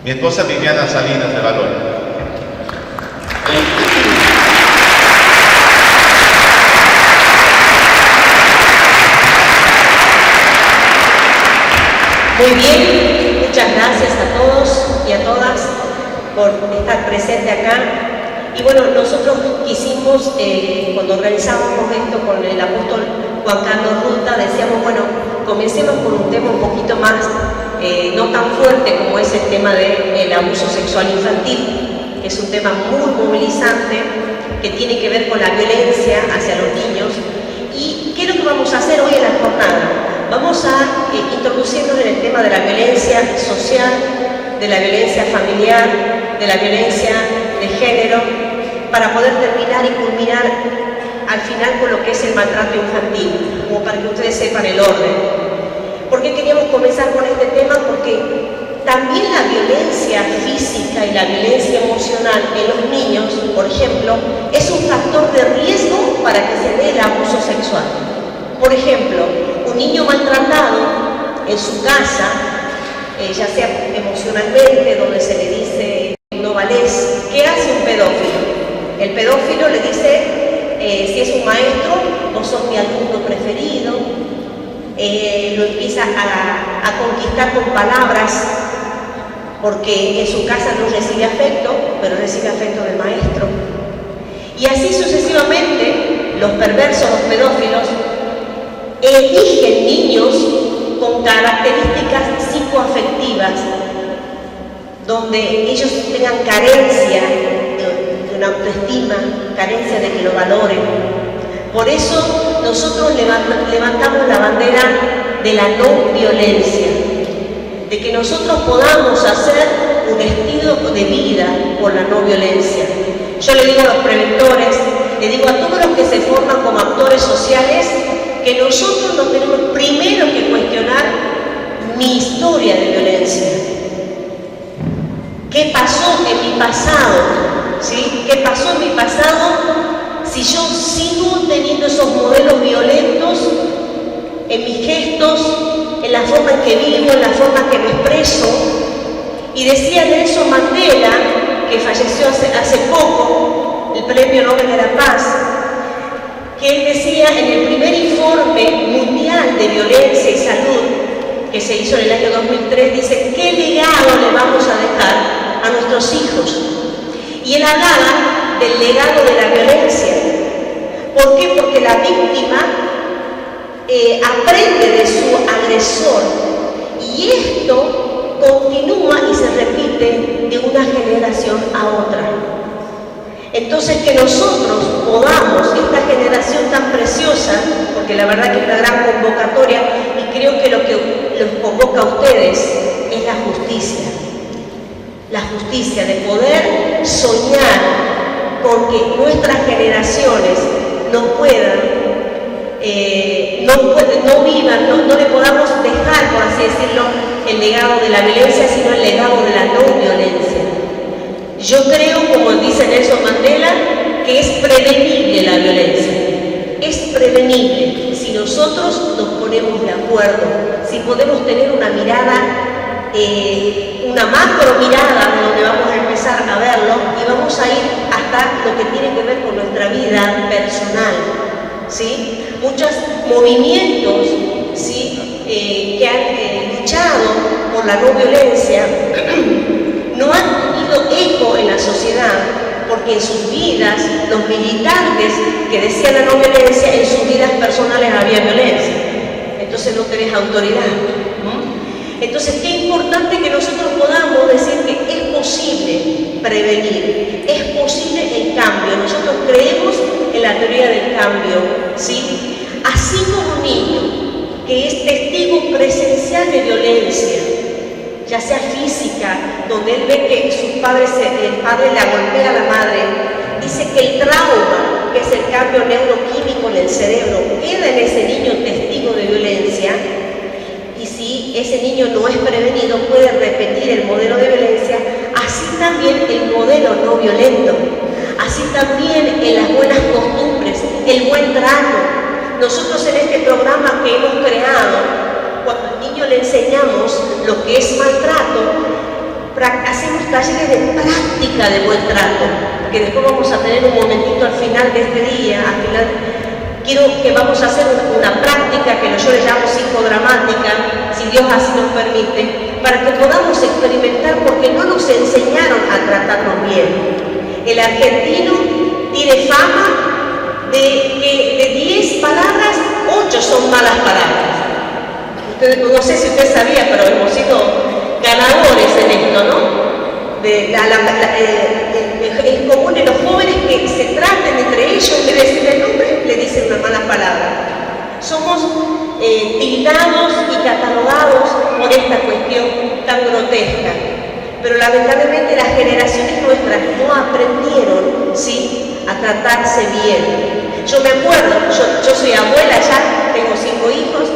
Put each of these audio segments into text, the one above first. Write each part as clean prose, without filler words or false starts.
Mi esposa Viviana Salinas de Valor. Muy bien, muchas gracias a todos y a todas por estar presentes acá. Y bueno, nosotros quisimos, cuando organizábamos esto con el apóstol Juan Carlos Ruta, decíamos, bueno, comencemos por un tema un poquito más, no tan fuerte como es el tema del abuso sexual infantil, que es un tema muy movilizante, que tiene que ver con la violencia hacia los niños. ¿Y qué es lo que vamos a hacer hoy en la jornada? Vamos a introducirnos en el tema de la violencia social, de la violencia familiar, de la violencia de género, para poder terminar y culminar al final con lo que es el maltrato infantil, como para que ustedes sepan el orden. ¿Por qué queríamos comenzar con este tema? Porque también la violencia física y la violencia emocional en los niños, por ejemplo, es un factor de riesgo para que se dé el abuso sexual. Por ejemplo, un niño maltratado en su casa, ya sea emocionalmente, donde se le dice no valés, ¿qué hace un pedófilo? El pedófilo le dice, si es un maestro, vos sos mi alumno preferido, lo empieza a conquistar con palabras, porque en su casa no recibe afecto, pero recibe afecto del maestro. Y así sucesivamente, los perversos, los pedófilos, eligen niños con características psicoafectivas, donde ellos tengan carencia de una autoestima, carencia de que lo valoren. Por eso nosotros levantamos la bandera de la no violencia, de que nosotros podamos hacer un estilo de vida por la no violencia. Yo le digo a los preventores, le digo a todos los que se forman como actores sociales, que nosotros nos tenemos primero que cuestionar mi historia de violencia. ¿Qué pasó en mi pasado? ¿Sí? ¿Qué pasó en mi pasado si yo sigo teniendo esos modelos violentos en mis gestos, en la forma en que vivo, en la forma en que me expreso? Y decía Nelson Mandela, que falleció hace poco, el Premio Nobel de la Paz, que él decía en el primer informe mundial de violencia y salud que se hizo en el año 2003, dice, ¿qué legado le vamos a dejar a nuestros hijos? Y él hablaba del legado de la violencia. ¿Por qué? Porque la víctima aprende de su agresor y esto continúa y se repite de una generación a otra. Entonces, que nosotros podamos, esta generación tan preciosa, porque la verdad que es una gran convocatoria, y creo que lo que los convoca a ustedes es la justicia. La justicia de poder soñar con que nuestras generaciones no vivan, no le podamos dejar, por así decirlo, el legado de la violencia, sino el legado de la no violencia. Yo creo, como dice Nelson Mandela, que es prevenible la violencia. Es prevenible si nosotros nos ponemos de acuerdo, si podemos tener una mirada, una macro mirada de donde vamos a empezar a verlo y vamos a ir hasta lo que tiene que ver con nuestra vida personal, ¿sí? Muchos movimientos, ¿sí? Que han luchado por la no violencia no han tenido eco en la sociedad, porque en sus vidas, los militantes que decían la no violencia, en sus vidas personales había violencia. Entonces no tenés autoridad, ¿no? Entonces, qué importante que nosotros podamos decir que es posible prevenir, es posible el cambio. Nosotros creemos en la teoría del cambio, ¿sí? Así como un niño que es testigo presencial de violencia, ya sea física, donde él ve que el padre la golpea a la madre, dice que el trauma, que es el cambio neuroquímico en el cerebro, queda en ese niño testigo de violencia, y si ese niño no es prevenido, puede repetir el modelo de violencia, así también el modelo no violento, así también en las buenas costumbres, el buen trato. Nosotros en este programa que hemos creado, cuando al niño le enseñamos lo que es maltrato, hacemos talleres de práctica de buen trato, que después vamos a tener un momentito al final de este día, quiero que vamos a hacer una práctica que yo le llamo psicodramática, si Dios así nos permite, para que podamos experimentar, porque no nos enseñaron a tratarnos bien. El argentino tiene fama de que de 10 palabras, 8 son malas palabras. No sé si usted sabía, pero hemos sido ganadores en esto, ¿no? Es común en los jóvenes que se traten entre ellos, en vez de decirle el nombre, le dicen una mala palabra. Somos tildados y catalogados por esta cuestión tan grotesca. Pero lamentablemente las generaciones nuestras no aprendieron, ¿sí?, a tratarse bien. Yo me acuerdo, yo soy abuela ya, tengo 5 hijos,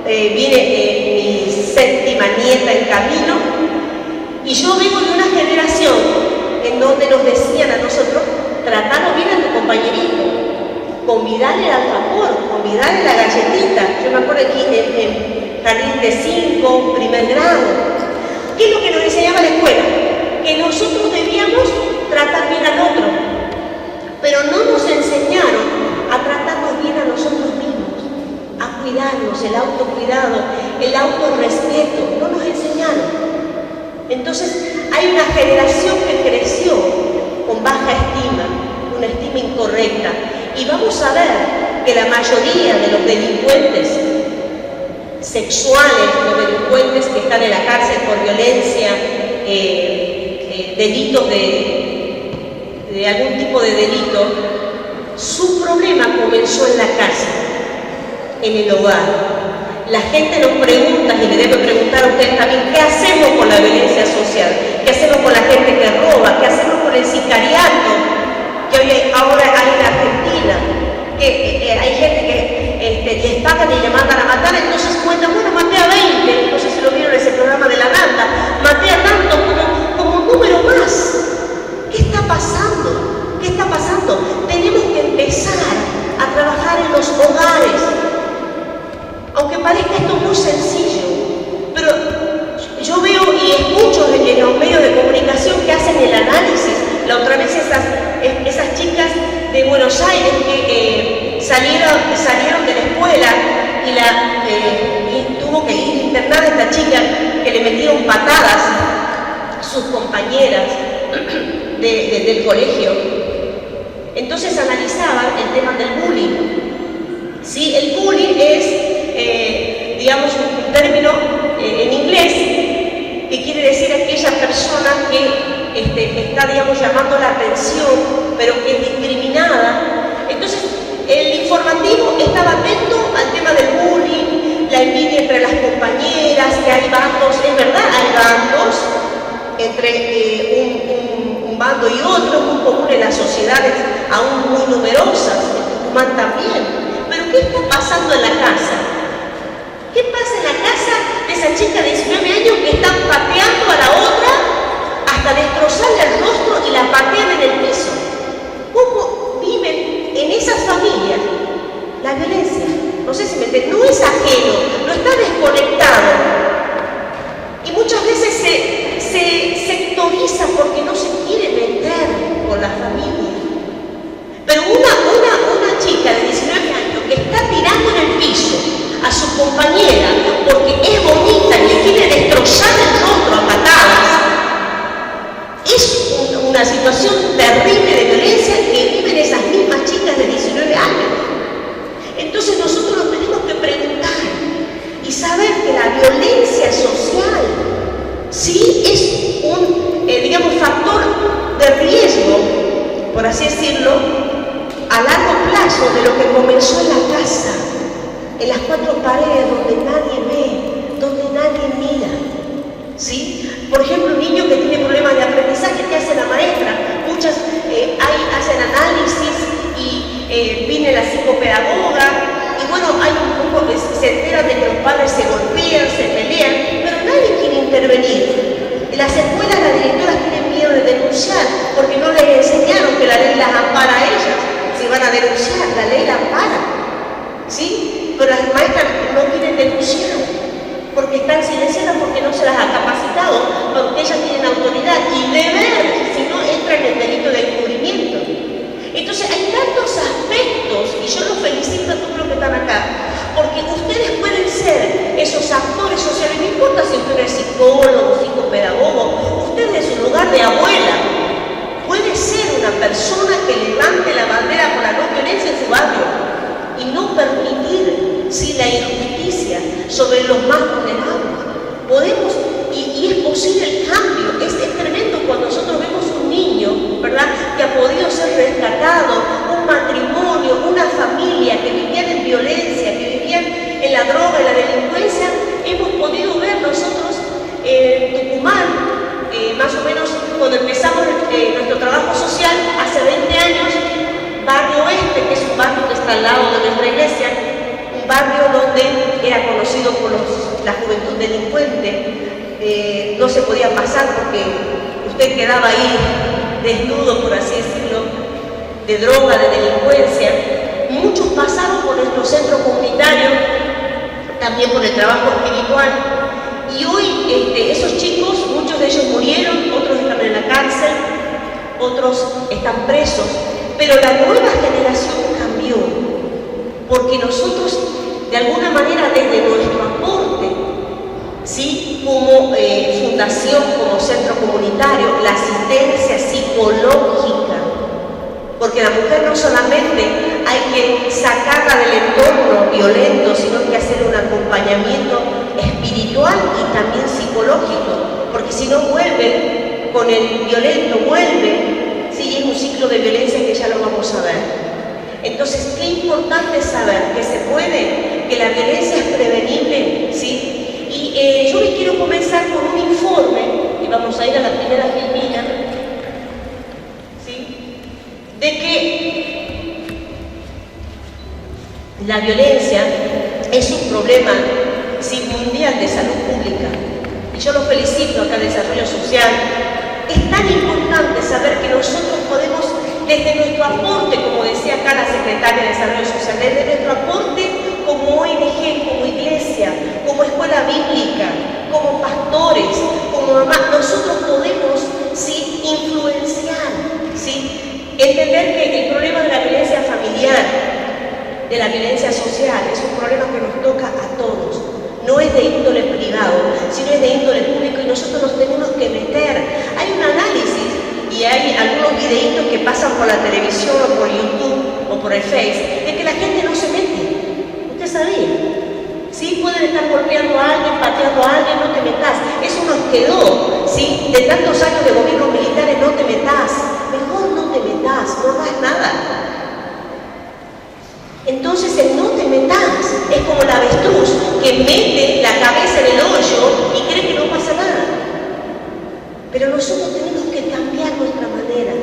viene mi 7ª nieta en camino, y yo vengo de una generación en donde nos decían a nosotros, tratarnos bien a tu compañerito, convidarle al alfajor, convidarle la galletita. Yo me acuerdo aquí en jardín de 5, primer grado. ¿Qué es lo que nos enseñaba la escuela? Que nosotros debíamos tratar bien al otro, pero no nos enseñaron a tratarnos bien a nosotros mismos, a cuidarnos, el autocuidado, el autorrespeto, no nos enseñaron. Entonces hay una generación que creció con baja estima, una estima incorrecta, y vamos a ver que la mayoría de los delincuentes sexuales, los delincuentes que están en la cárcel por violencia, delitos de algún tipo de delito, su problema comenzó en la casa, en el hogar. La gente nos pregunta, y le debe preguntar a ustedes también, ¿qué hacemos con la violencia social? ¿Qué hacemos con la gente que roba? ¿Qué hacemos con el sicariato que ahora hay en Argentina? Que hay gente que les pagan y le mandan a matar, entonces cuentan, bueno, maté a 20, no sé si lo vieron en ese programa de la nata, maté a tanto como un número más. ¿Qué está pasando? ¿Qué está pasando? Tenemos que empezar a trabajar en los hogares. Aunque parezca esto muy sencillo, pero yo veo y escucho en los medios de comunicación que hacen el análisis. La otra vez esas chicas de Buenos Aires que salieron de la escuela y tuvo que ir internada esta chica, que le metieron patadas a sus compañeras del colegio. Entonces analizaban el tema del bullying. ¿Sí? El bullying es digamos, un término en inglés que quiere decir aquella persona que está, digamos, llamando la atención, pero que es discriminada. Entonces, el informativo estaba atento al tema del bullying, la envidia entre las compañeras, que hay bandos, es verdad, hay bandos entre un bando y otro, muy común en las sociedades aún muy numerosas, en Tucumán también. Pero ¿qué está pasando en la casa? ¿Qué pasa en la casa de esa chica de 19 años que están pateando a la otra hasta destrozarle el rostro y la patean en el piso? ¿Cómo viven en esas familias la violencia? No sé si me entienden, no es ajeno, no está desconectado. Y muchas veces se sectoriza porque no se quiere meter con la familia. Pero una chica de 19 años que está tirando en el piso a su compañera porque es bonita y le quiere destrozar el rostro a patadas, es una situación terrible de violencia que viven esas mismas chicas de 19 años. Entonces nosotros nos tenemos que preguntar y saber que la violencia social sí es un, digamos, factor de riesgo, por así decirlo, a largo plazo de lo que comenzó en la casa, en las 4 paredes donde nadie ve, donde nadie mira, ¿sí? Por ejemplo, un niño que tiene problemas de aprendizaje, ¿qué hace la maestra? Muchas hacen análisis y viene la psicopedagoga, y bueno, hay un poco que se enteran de que los padres se golpean, se pelean, pero nadie quiere intervenir. En las escuelas las directoras tienen miedo de denunciar porque no les enseñaron que la ley las ampara a ellas. Si van a denunciar, la ley las ampara, ¿sí? Pero las maestras no quieren denunciar porque están silenciadas, porque no se las ha capacitado. capacitados porque ellas tienen autoridad y deber, si no entra en el delito de encubrimiento. Entonces hay tantos aspectos, y yo los felicito a todos los que están acá, porque ustedes pueden ser esos actores sociales, no importa si usted es psicólogo, psicopedagogo, usted es un lugar de abuela, puede ser una persona que levante la bandera por la no violencia en su barrio y no permitir la injusticia sobre los más vulnerables. Podemos, y es posible el cambio, es tremendo cuando nosotros vemos un niño, ¿verdad?, que ha podido ser rescatado, un matrimonio, una familia que vivían en violencia, que vivían en la droga, en la delincuencia. Hemos podido ver nosotros en Tucumán, más o menos cuando empezamos nuestro trabajo social, hace 20 años, Barrio Oeste, que es un barrio que está al lado de nuestra iglesia, un barrio donde era conocido por la juventud delincuente, no se podía pasar porque usted quedaba ahí desnudo, por así decirlo, de droga, de delincuencia. Muchos pasaron por nuestro centro comunitario, también por el trabajo espiritual, y hoy esos chicos, muchos de ellos murieron, otros están en la cárcel, otros están presos, pero la nueva generación cambió, porque nosotros, de alguna manera, desde nuestro aporte, ¿sí?, como fundación, como centro comunitario, la asistencia psicológica, porque la mujer no solamente hay que sacarla del entorno violento, sino que hacer un acompañamiento espiritual y también psicológico, porque si no vuelve con el violento, vuelve, sí, es un ciclo de violencia que ya lo vamos a ver. Entonces, qué importante es saber que se puede, que la violencia es prevenible, ¿sí? Y yo les quiero comenzar con un informe, y vamos a ir a la primera filmina, ¿sí?, de que la violencia es un problema, ¿sí?, mundial de salud pública. Y yo los felicito acá en Desarrollo Social. Es tan importante saber que nosotros podemos, desde nuestro aporte, como decía acá la secretaria de Desarrollo Social, desde nuestro aporte como ONG, como iglesia, como escuela bíblica, como pastores, como mamás, nosotros podemos, ¿sí?, influenciar, ¿sí?, entender que el problema de la violencia familiar, de la violencia social, es un problema que nos toca a todos. No es de índole privado, sino es de índole público, y nosotros nos tenemos que meter. Hay un análisis y hay algunos videitos que pasan por la televisión o por YouTube o por el Face, de que la gente no se mete. ¿Usted sabía? Sí, pueden estar golpeando a alguien, pateando a alguien, no te metas. Eso nos quedó, ¿sí?, de tantos años de gobiernos militares, no te metas. Mejor no te metas, no hagas nada. Entonces el no te metas es como el avestruz que mete la cabeza en el hoyo y cree que no pasa nada. Pero nosotros tenemos que cambiar nuestra manera,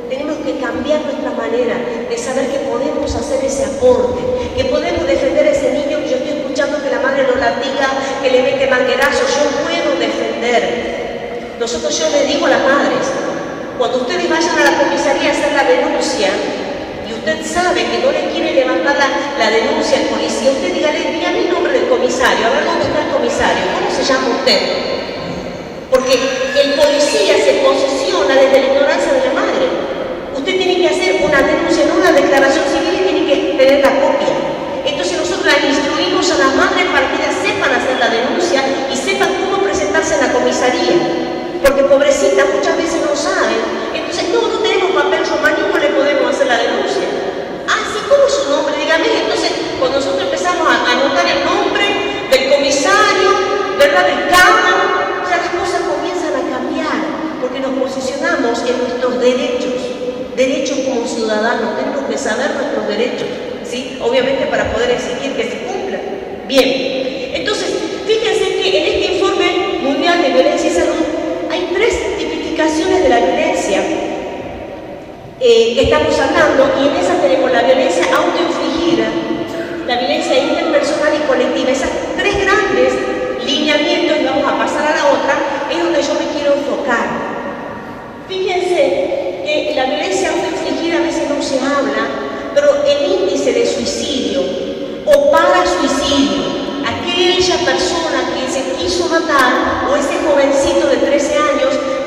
tenemos que cambiar nuestra manera de saber que podemos hacer ese aporte, que podemos defender a ese niño que yo estoy escuchando que la madre lo latiga, que le mete manguerazos. Yo puedo defender. Yo les digo a las madres, cuando ustedes vayan a la comisaría a hacer la denuncia, y usted sabe que no le quiere levantar la denuncia al policía, usted dígame el nombre del comisario, a ver dónde está el comisario, ¿cómo se llama usted? Porque el policía se posiciona desde la ignorancia de la madre. Usted tiene que hacer una denuncia, no una declaración civil, y tiene que tener la copia. Entonces nosotros las instruimos a las madres para que ellas sepan hacer la denuncia y sepan cómo presentarse en la comisaría. Porque pobrecitas muchas veces no saben. Entonces no tenemos papel romaní, no le podemos hacer la denuncia. Ah, sí, ¿cómo es su nombre? Dígame. Entonces, cuando nosotros empezamos a anotar el nombre del comisario, ¿verdad?, del cámara, ya las cosas comienzan a cambiar, porque nos posicionamos en nuestros derechos como ciudadanos. Tenemos que saber nuestros derechos, ¿sí?, obviamente para poder exigir que se cumplan. Bien, entonces, fíjense que en este informe mundial de violencia y salud hay 3 tipificaciones de la violencia que estamos hablando, y en esa tenemos la violencia autoinfligida, la violencia interpersonal y colectiva. Esas 3 grandes lineamientos, y vamos a pasar a la otra, es donde yo me quiero enfocar. Fíjense que la violencia autoinfligida a veces no se habla, pero el índice de suicidio o parasuicidio, aquella persona que se quiso matar, o ese jovencito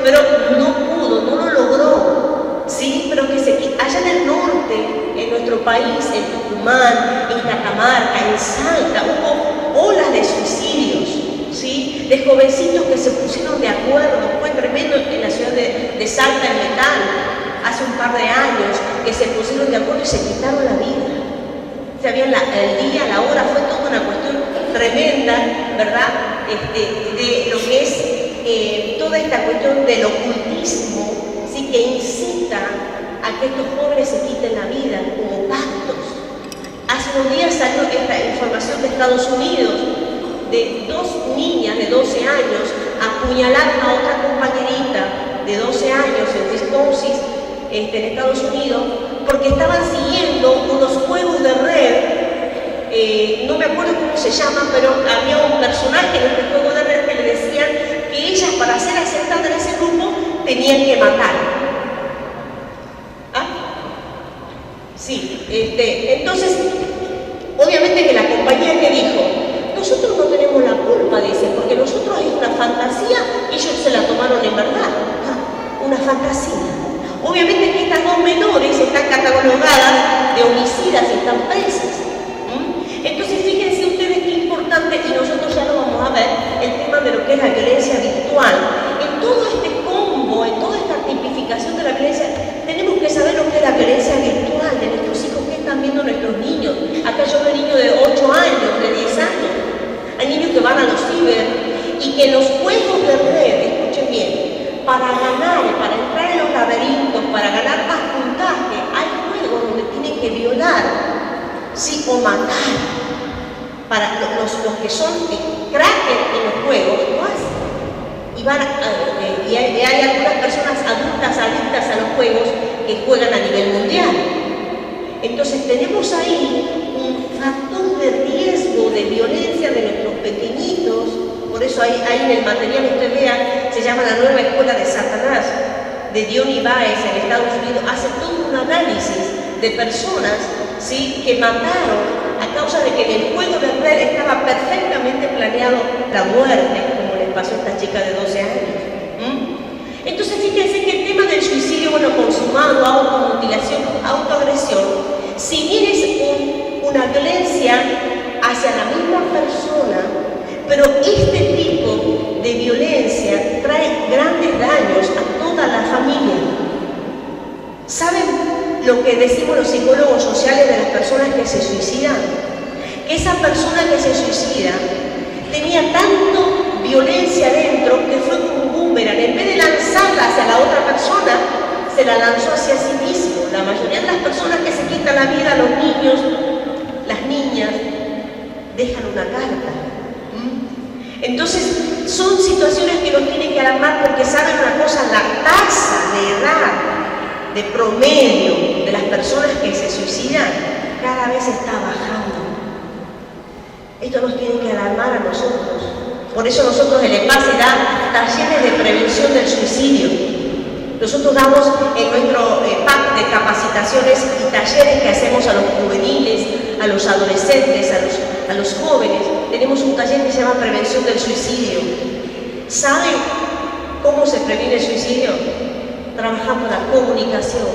pero no pudo, no lo logró, ¿sí? Pero que allá en el norte, en nuestro país, en Tucumán, en Catamarca, en Salta, hubo olas de suicidios, ¿sí? De jovencitos que se pusieron de acuerdo. Fue tremendo en la ciudad de Salta, en Metal, hace un par de años, que se pusieron de acuerdo y se quitaron la vida. Sabían el día, la hora, fue toda una cuestión tremenda, ¿verdad? De lo que es toda esta cuestión del ocultismo, ¿sí? Que incita a que estos jóvenes se quiten la vida como pactos. Hace unos días salió esta información de Estados Unidos de 2 niñas de 12 años apuñalaron a otra compañerita de 12 años en Wisconsin, en Estados Unidos, porque estaban siguiendo unos juegos de red, no me acuerdo cómo se llaman, pero había un personaje en este juego de red que le decían que ellas, para ser aceptadas en ese grupo, tenían que matar. ¿Ah? Sí, entonces, obviamente que la compañía que dijo, nosotros no tenemos la culpa, dice, porque nosotros es una fantasía y ellos se la tomaron en verdad. Una fantasía. Obviamente que estas 2 menores están catalogadas de homicidas y están presas. Entonces, fíjense ustedes qué importante, y nosotros ya lo vamos a ver, el tema de lo que es la violencia virtual. En todo este combo, en toda esta tipificación de la violencia, tenemos que saber lo que es la violencia virtual de nuestros hijos, que están viendo nuestros niños. Acá yo veo niños de 8 años, de 10 años. Hay niños que van a los ciber y que los juegos de red, escuchen bien, para ganar, para entrar en los laberintos, para ganar más puntaje, hay juegos donde tienen que violar, sí, o matar. Para los que son crackers en los juegos, lo hacen. Y hay algunas personas adultas adictas a los juegos que juegan a nivel mundial. Entonces tenemos ahí un factor de riesgo de violencia de nuestros pequeñitos. Por eso ahí en el material que usted vea, se llama La Nueva Escuela de Satanás, de Diony Baez en Estados Unidos. Hace todo un análisis de personas, ¿sí?, que mataron a causa de que en el juego de red estaba perfectamente planeado la muerte, como les pasó a esta chica de 12 años. Entonces, fíjense que el tema del suicidio, consumado, automutilación, autoagresión, si bien es una violencia hacia la misma persona, pero este tipo de violencia trae grandes daños a toda la familia. ¿Saben lo que decimos los psicólogos sociales de las personas que se suicidan? Que esa persona que se suicida tenía tanto violencia dentro que fue como un boomerang. En vez de lanzarla hacia la otra persona, se la lanzó hacia sí mismo. La mayoría de las personas que se quitan la vida, los niños, las niñas, dejan una carta. Entonces, son situaciones que nos tienen que alarmar, porque saben una cosa, la tasa de edad, de promedio de las personas que se suicidan, cada vez está bajando. Esto nos tiene que alarmar a nosotros. Por eso nosotros en EPASE da talleres de prevención del suicidio. Nosotros damos en nuestro pack de capacitaciones y talleres que hacemos a los juveniles, a los adolescentes, a los jóvenes. Tenemos un taller que se llama Prevención del Suicidio. ¿Saben cómo se previene el suicidio? Trabajando la comunicación.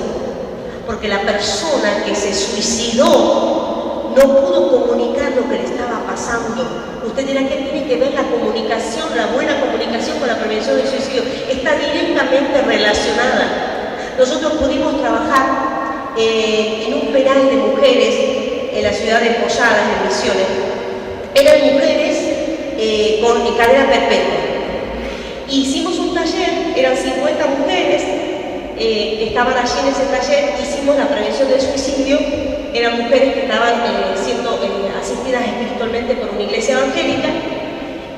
Porque la persona que se suicidó no pudo comunicar lo que le estaba pasando. Usted dirá, ¿qué tiene que ver la comunicación, la buena comunicación con la prevención del suicidio? Está directamente relacionada. Nosotros pudimos trabajar en un penal de mujeres en la ciudad de Posadas, en Misiones. Eran mujeres con cadena perpetua. Hicimos un taller, eran 50 mujeres que estaban allí en ese taller. Hicimos la prevención del suicidio. Eran mujeres que estaban siendo asistidas espiritualmente por una iglesia evangélica,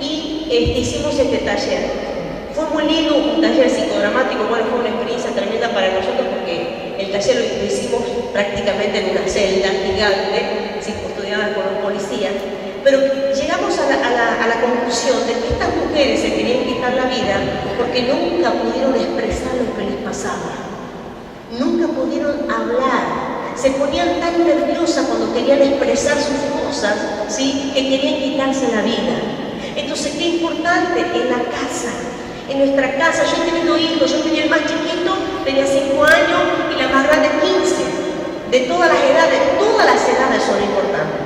y hicimos este taller. Fue muy lindo, un taller psicodramático. Fue una experiencia tremenda para nosotros, porque el taller lo hicimos prácticamente en una celda gigante, custodiada por los policías. Pero llegamos a la conclusión de que estas mujeres se querían quitar la vida porque nunca pudieron expresar lo que les pasaba. Nunca pudieron hablar. Se ponían tan nerviosas cuando querían expresar sus cosas, ¿sí?, que querían quitarse la vida. Entonces, qué importante en la casa, En nuestra casa, yo he tenido hijos, yo tenía el más chiquito, tenía 5 años y la más grande 15. De todas las edades son importantes.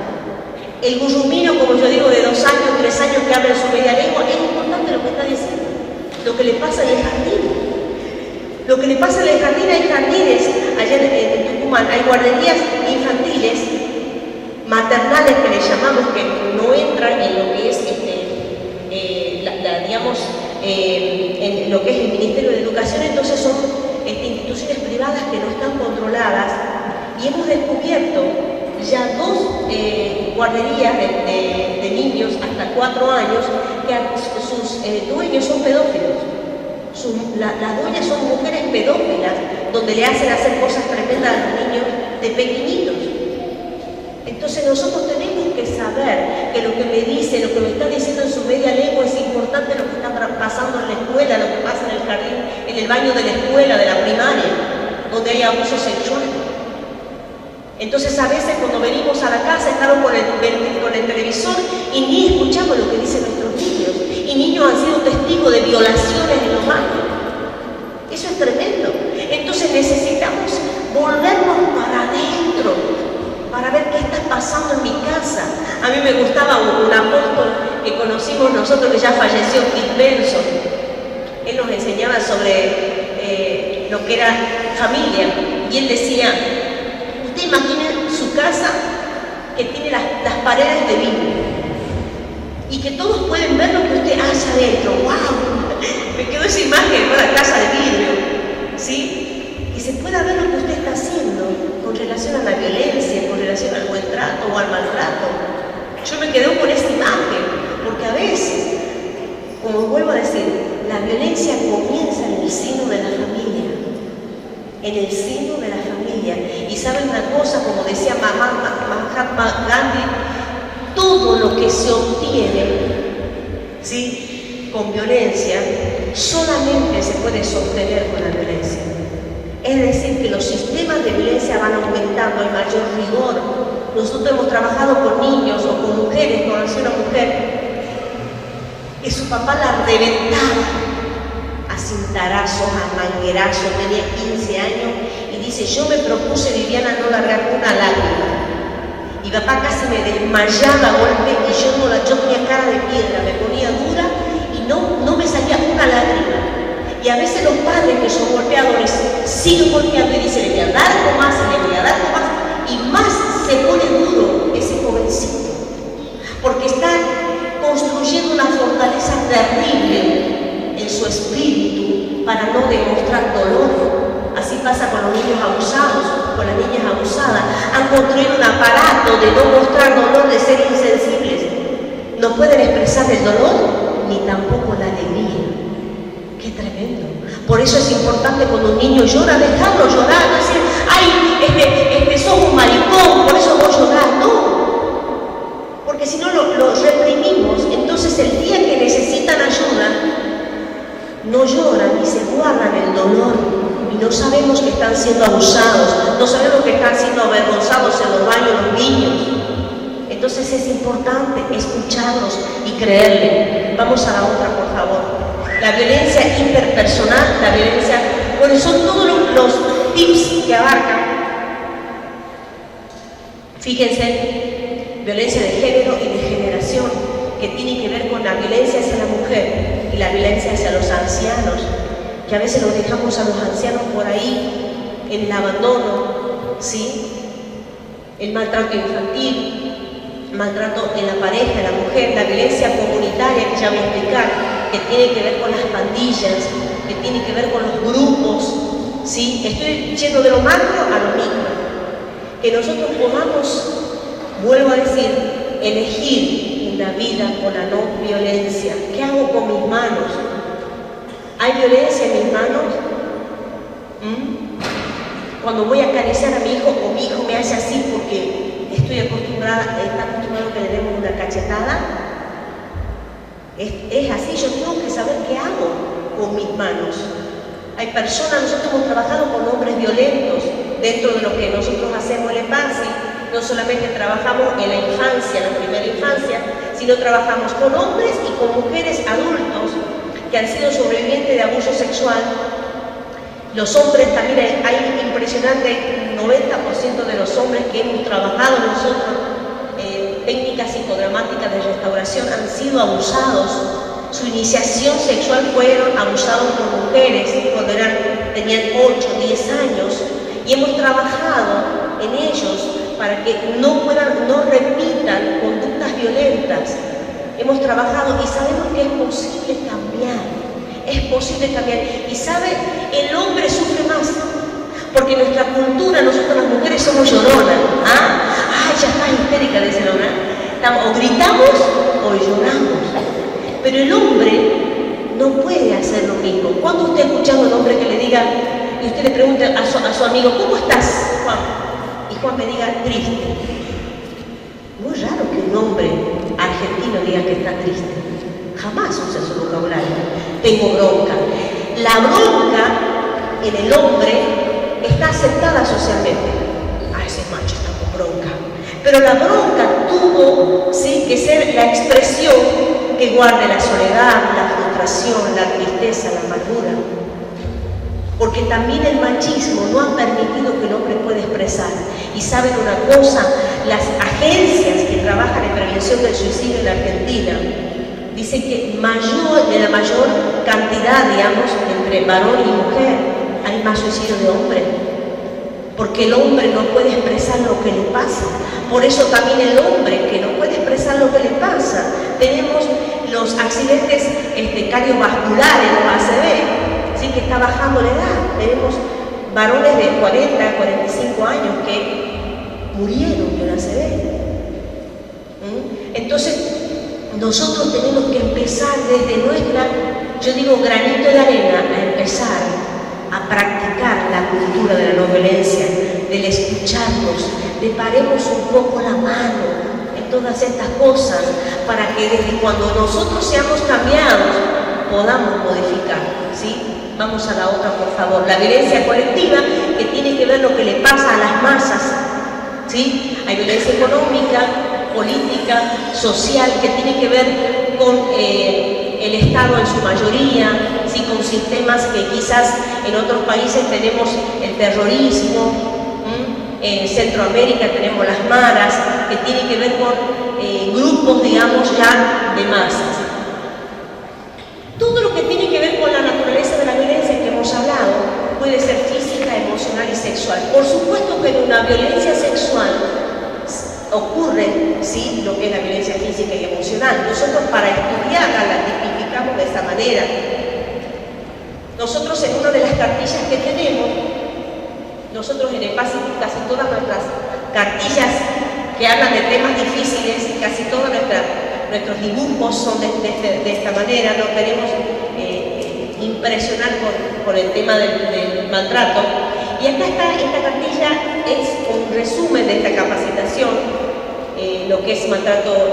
El gurrumino, como yo digo, de 2 años, 3 años que habla en su media lengua, es importante lo que está diciendo. Lo que le pasa en el jardín. Lo que le pasa en el jardín, hay jardines, allá en Tucumán, hay guarderías infantiles, maternales que le llamamos, que no entran en lo que es, en lo que es el Ministerio de Educación, entonces son instituciones privadas que no están controladas, y hemos descubierto ya 2 guarderías de niños hasta 4 años que sus dueños son pedófilos. Las dueñas son mujeres pedófilas, donde le hacen hacer cosas tremendas a los niños de pequeñitos. Entonces nosotros tenemos que saber que lo que me dice, lo que me está diciendo en su media lengua es importante, lo que está pasando en la escuela, lo que pasa en el jardín, en el baño de la escuela, de la primaria, donde hay abuso sexual. Entonces a veces cuando venimos a la casa estamos con el televisor y ni escuchamos lo que dicen nuestros niños. Y niños han sido testigos de violaciones en los baños. Eso es tremendo. Entonces necesitamos volvernos para adentro, para ver qué está pasando en mi casa. A mí me gustaba un apóstol que conocimos nosotros, que ya falleció, Pete Benson. Él nos enseñaba sobre lo que era familia. Y él decía, usted imagine su casa que tiene las paredes de vidrio y que todos pueden ver lo que usted hace adentro. ¡Wow! Me quedó esa imagen, ¿no? La casa de vidrio, ¿sí? Y se pueda ver lo que usted está haciendo con relación a la violencia, con relación al buen trato o al maltrato. Yo me quedo con esa imagen, porque a veces, como vuelvo a decir, la violencia comienza en el seno de la familia. En el seno de la familia. Y saben una cosa, como decía Mahatma Gandhi, todo lo que se obtiene, ¿sí?, con violencia, solamente se puede sostener con la violencia. Es decir, que los sistemas de violencia van aumentando, hay mayor rigor. Nosotros hemos trabajado con niños o con mujeres, conocí una mujer que su papá la reventaba a cintarazos, a manguerazos, tenía 15 años, y dice, yo me propuse, Viviana, no largar una lágrima. Y papá casi me desmayaba a golpe y yo tenía cara de piedra, me ponía dura y no me salía una lágrima. Y a veces los padres que son golpeadores siguen golpeando y dicen, le voy a dar algo más, le voy a dar algo más, y más se pone duro ese jovencito, porque está construyendo una fortaleza terrible en su espíritu para no demostrar dolor. Así pasa con los niños abusados, con las niñas abusadas. Han construido un aparato de no mostrar dolor, de ser insensibles. No pueden expresar el dolor ni tampoco la alegría. ¡Qué tremendo! Por eso es importante cuando un niño llora, dejarlo llorar, no decir, ¡ay, sos un maricón, por eso vos llorás! No, porque si no lo reprimimos, entonces el día que necesitan ayuda, no lloran y se guardan el dolor. Y no sabemos que están siendo abusados, no sabemos que están siendo avergonzados en los baños los niños. Entonces es importante escucharlos y creerle. Vamos a la otra, por favor. La violencia interpersonal, la violencia... Bueno, son todos los tips que abarcan. Fíjense, violencia de género y de generación, que tiene que ver con la violencia hacia la mujer y la violencia hacia los ancianos, que a veces los dejamos a los ancianos por ahí, en el abandono, ¿sí? El maltrato infantil, maltrato en la pareja, en la mujer, la violencia comunitaria, que ya voy a explicar, que tiene que ver con las pandillas, que tiene que ver con los grupos, ¿sí? Estoy yendo de lo macro a lo micro. Que nosotros podamos, vuelvo a decir, elegir una vida con la no violencia. ¿Qué hago con mis manos? ¿Hay violencia en mis manos? Cuando voy a acariciar a mi hijo o mi hijo me hace así porque está acostumbrado que le demos una cachetada. Es así, yo tengo que saber qué hago con mis manos. Hay personas, nosotros hemos trabajado con hombres violentos dentro de lo que nosotros hacemos en la infancia. No solamente trabajamos en la infancia, en la primera infancia, sino trabajamos con hombres y con mujeres adultos que han sido sobrevivientes de abuso sexual. Los hombres también, hay impresionante, 90% de los hombres que hemos trabajado nosotros en técnicas psicodramáticas de restauración han sido abusados. Su iniciación sexual fueron abusados por mujeres cuando tenían 8, 10 años, y hemos trabajado en ellos para que no repitan conductas violentas. Hemos trabajado y sabemos que es posible cambiar. Es posible cambiar. Y sabe, el hombre sufre más, porque en nuestra cultura, nosotros las mujeres somos lloronas. ¡Ay, ya está histérica! Dice el hombre. O gritamos o lloramos. Pero el hombre no puede hacer lo mismo. ¿Cuándo usted ha escuchado a un hombre que le diga, y usted le pregunta a su amigo, ¿cómo estás, Juan? Y Juan me diga, triste. Muy raro que un hombre argentino diga que está triste. Jamás usa su vocabulario. Tengo bronca. La bronca en el hombre está aceptada socialmente. Ese macho está con bronca. Pero la bronca tuvo, sí, que ser la expresión que guarde la soledad, la frustración, la tristeza, la amargura. Porque también el machismo no ha permitido que el hombre pueda expresar. Y saben una cosa, las agencias que trabajan en prevención del suicidio en Argentina dicen que en la mayor cantidad, digamos, entre varón y mujer, hay más suicidio de hombre. Porque el hombre no puede expresar lo que le pasa. Por eso también el hombre que no puede expresar lo que le pasa. Tenemos los accidentes cardiovasculares, los ACV, ¿sí? Que está bajando la edad. Tenemos varones de 40, 45 años que murieron de un ACV. Entonces, nosotros tenemos que empezar desde nuestra, yo digo, granito de arena, a empezar a practicar la cultura de la no violencia, del escucharnos, de paremos un poco la mano en todas estas cosas, para que desde cuando nosotros seamos cambiados, podamos modificar, ¿sí? Vamos a la otra, por favor. La violencia colectiva, que tiene que ver lo que le pasa a las masas, ¿sí? Hay violencia económica, política, social, que tiene que ver con el Estado en su mayoría, ¿sí? Con sistemas que quizás en otros países tenemos el terrorismo, en Centroamérica tenemos las maras, que tiene que ver con grupos, digamos, ya de masas. Todo lo que tiene que ver con la naturaleza de la violencia que hemos hablado puede ser física, emocional y sexual. Por supuesto que en una violencia sexual ocurre, ¿sí?, lo que es la violencia física y emocional. Nosotros para estudiarla la tipificamos de esa manera. Nosotros en una de las cartillas que tenemos, nosotros en el básico casi todas nuestras cartillas que hablan de temas difíciles, casi todos nuestros dibujos son de esta manera, no queremos impresionar por el tema del maltrato. Y acá está, esta cartilla es un resumen de esta capacitación, lo que es maltrato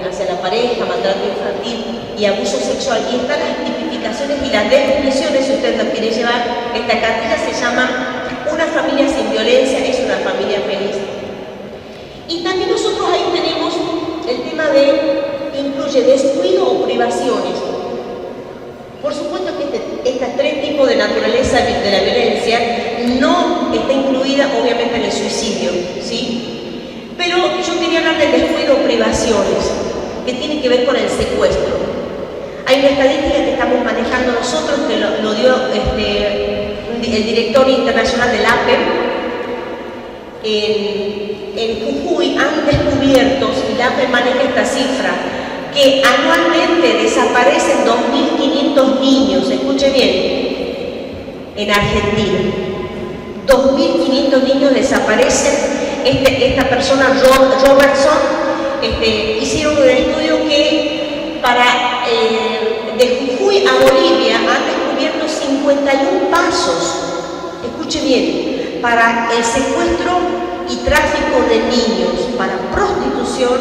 hacia la pareja, maltrato infantil y abuso sexual. Y están las tipificaciones y las definiciones, si usted lo quiere llevar. Esta cartilla se llama Una familia sin violencia es una familia feliz. Y también nosotros ahí tenemos el tema incluye descuido o privaciones. Por supuesto que estos tres tipos de naturaleza de la violencia no está incluida obviamente en el suicidio, ¿sí? Pero yo quería hablar del descuido o privaciones, que tiene que ver con el secuestro. Hay una estadística que estamos manejando nosotros, que lo dio el director internacional del APE. En Jujuy han descubierto, y el APE maneja esta cifra, que anualmente desaparecen 2.500 niños, escuche bien, en Argentina. 2.500 niños desaparecen. Esta persona, Robertson, hicieron un estudio que de Jujuy a Bolivia han descubierto 51 pasos, escuche bien, para el secuestro y tráfico de niños, para prostitución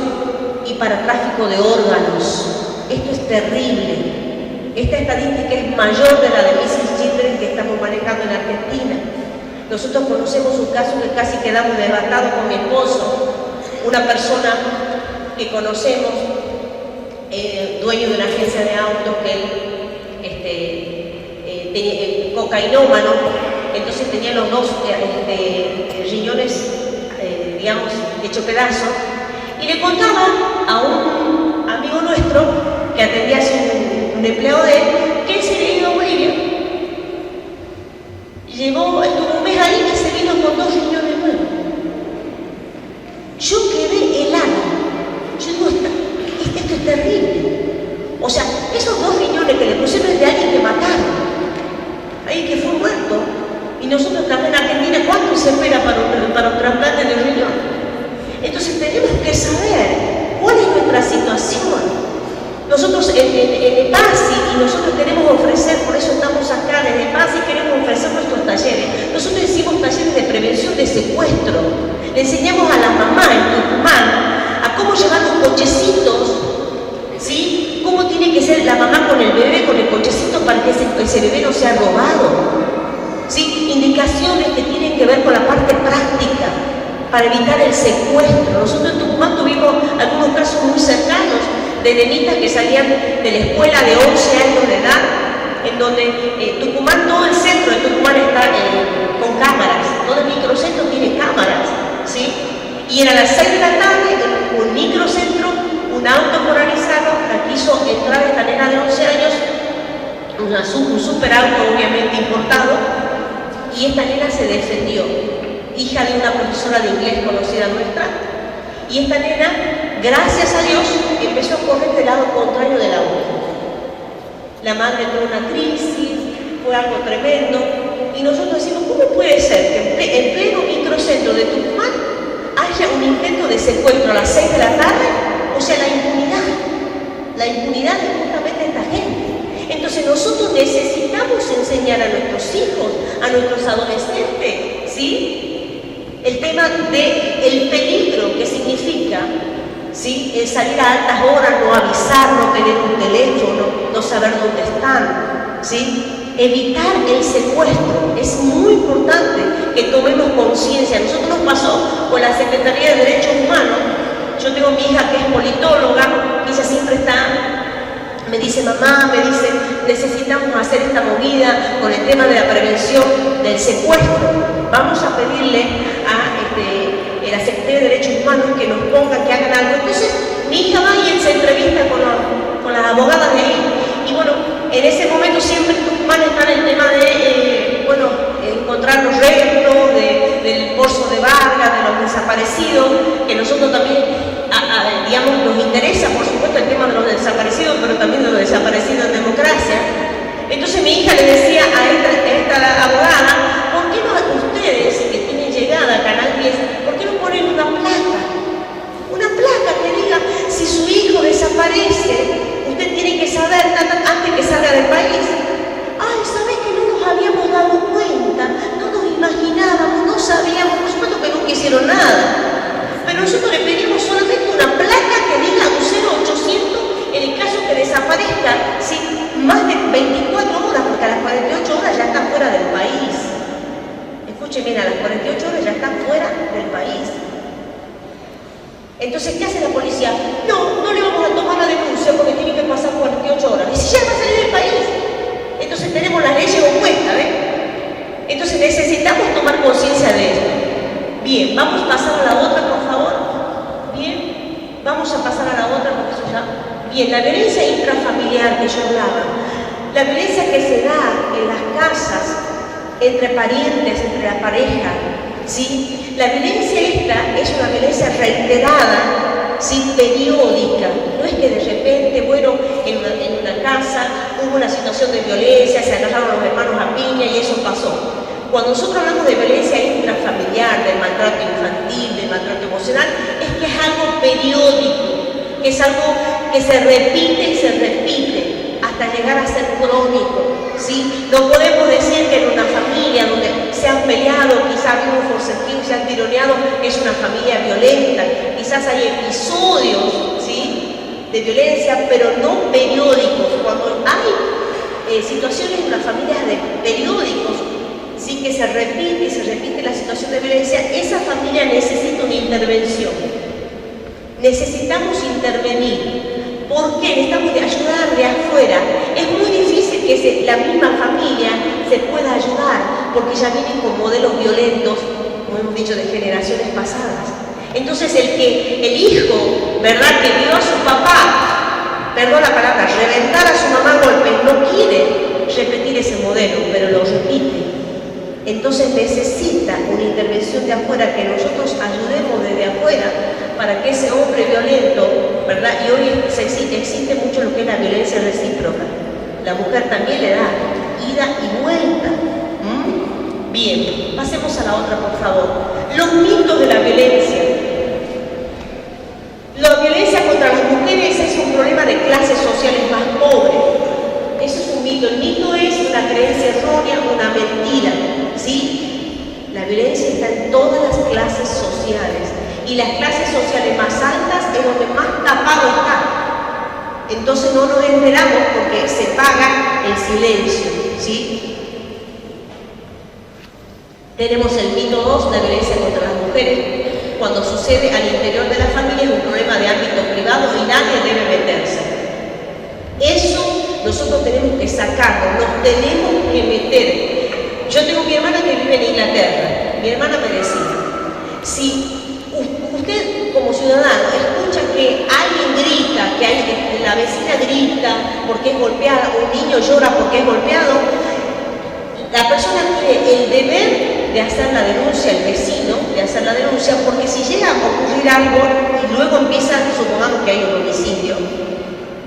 y para tráfico de órganos. Esto es terrible. Esta estadística es mayor de la de Mrs. Children que estamos manejando en Argentina. Nosotros conocemos un caso que casi quedamos devastados con mi esposo, una persona que conocemos, dueño de una agencia de autos, que cocainómano, entonces tenía los dos riñones, digamos, hecho pedazos, y le contaba a un amigo nuestro que atendía a un empleado de él, que él se había ido a Bolivia. Estuvo un mes ahí y se vino con 2 riñones nuevos. Yo quedé helada. Yo digo, esto es terrible. O sea, esos 2 riñones que le pusieron es de alguien que mataron, alguien que fue muerto. Y nosotros también en Argentina, ¿cuánto se espera para un trasplante de riñón? Entonces tenemos que saber cuál es nuestra situación. Nosotros en EPASI, y nosotros queremos ofrecer, por eso estamos acá desde EPASI, queremos ofrecer nuestros talleres. Nosotros hicimos talleres de prevención de secuestro. Le enseñamos a la mamá en Tucumán a cómo llevar los cochecitos, ¿sí? Cómo tiene que ser la mamá con el bebé, con el cochecito, para que ese bebé no sea robado. ¿Sí? Indicaciones que tienen que ver con la parte práctica para evitar el secuestro. Nosotros en Tucumán tuvimos algunos casos muy cercanos de nenitas que salían de la escuela de 11 años de edad, en donde Tucumán, todo el centro de Tucumán está con cámaras, todo el microcentro tiene cámaras, ¿sí? Y era a las 6 de la tarde, en un microcentro, un auto polarizado, quiso entrar esta nena de 11 años, un super auto obviamente importado, y esta nena se defendió, hija de una profesora de inglés conocida nuestra, y esta nena, gracias a Dios, empezó a correr del lado contrario del auto. La madre tuvo una crisis, fue algo tremendo, y nosotros decimos, ¿cómo puede ser que en pleno microcentro de Tucumán haya un intento de secuestro a las 6 de la tarde? O sea, la impunidad es justamente esta gente. Entonces nosotros necesitamos enseñar a nuestros hijos, a nuestros adolescentes, ¿sí? El tema del peligro que significa, ¿sí? El salir a altas horas, no avisar, no tener un teléfono, no saber dónde están, ¿sí? Evitar el secuestro. Es muy importante que tomemos conciencia. A nosotros nos pasó con la Secretaría de Derechos Humanos. Yo tengo mi hija que es politóloga, ella siempre está, me dice, mamá, necesitamos hacer esta movida con el tema de la prevención del secuestro. Vamos a pedirle a la Secretaría de Derechos Humanos que nos pongan, que hagan algo. Entonces, mi hija va y se entrevista con las abogadas de ahí. Y bueno, en ese momento siempre van a estar el tema de, encontrar los restos del Pozo de Vargas, de los desaparecidos, que nosotros también, digamos, nos interesa, por supuesto, el tema de los desaparecidos, pero también de los desaparecidos en democracia. Entonces mi hija le decía a esta abogada, ¿por qué no ustedes, que tienen llegada a Canal 10, por qué no ponen una placa? Una placa que diga, si su hijo desaparece, usted tiene que saber antes que salga del país. Ay, ¿sabés que no nos habíamos dado cuenta? No nos imaginábamos, no sabíamos, por supuesto que nunca hicieron nada. Pero nosotros le pedimos solamente una placa que diga un 0800 en el caso que desaparezca, ¿sí? Más de 24 horas, porque a las 48 horas ya está fuera del país. Escuchen bien, a las 48 horas ya está fuera del país. Entonces, ¿qué hace la policía? No le vamos a tomar la denuncia porque tiene que pasar 48 horas. Y si ya va a salir del país, entonces tenemos las leyes opuestas, ¿ven? Entonces necesitamos tomar conciencia de esto. Bien, vamos a pasar a la otra, por favor. Bien, vamos a pasar a la otra porque eso ya... Bien, la violencia intrafamiliar que yo hablaba, la violencia que se da en las casas, entre parientes, entre la pareja, ¿sí? La violencia esta es una violencia reiterada, ¿sí? Periódica. No es que de repente, en una casa hubo una situación de violencia, se agarraron los hermanos a piña y eso pasó. Cuando nosotros hablamos de violencia intrafamiliar, del maltrato infantil, del maltrato emocional, es que es algo periódico, que es algo que se repite y se repite hasta llegar a ser crónico, ¿sí? No podemos decir que en una familia donde se han peleado, quizás ha habido un forcejeo, se han tironeado, es una familia violenta. Quizás hay episodios, ¿sí?, de violencia, pero no periódicos. Cuando hay situaciones en las familias de periódicos, sí, que se repite la situación de violencia, esa familia necesita una intervención. Necesitamos intervenir. ¿Por qué? Necesitamos de ayudar de afuera. Es muy difícil que la misma familia se pueda ayudar. porque ya vienen con modelos violentos, como hemos dicho, de generaciones pasadas. Entonces el hijo, ¿verdad?, que vio a su papá, perdón la palabra, reventar a su mamá a golpes, no quiere repetir ese modelo, pero lo repite. Entonces necesita una intervención de afuera, que nosotros ayudemos desde afuera para que ese hombre violento, ¿verdad? Y hoy existe mucho lo que es la violencia recíproca. La mujer también le da ida y vuelta. Bien, pasemos a la otra, por favor. Los mitos de la violencia. La violencia contra las mujeres es un problema de clases sociales más pobres. Eso es un mito. El mito es una creencia errónea, una mentira. ¿Sí? La violencia está en todas las clases sociales. Y las clases sociales más altas es donde más tapado está. Entonces no nos enteramos porque se paga el silencio. ¿Sí? Tenemos el mito 2, la violencia contra las mujeres. Cuando sucede al interior de la familia es un problema de ámbito privado y nadie debe meterse. Eso nosotros tenemos que sacarlo, nos tenemos que meter. Yo tengo mi hermana que vive en Inglaterra. Mi hermana me decía, si usted como ciudadano escucha que alguien grita, que la vecina grita porque es golpeada, o un niño llora porque es golpeado, la persona tiene el deber de hacer la denuncia, el vecino, de hacer la denuncia, porque si llega a ocurrir algo y luego empieza, supongamos que hay un homicidio,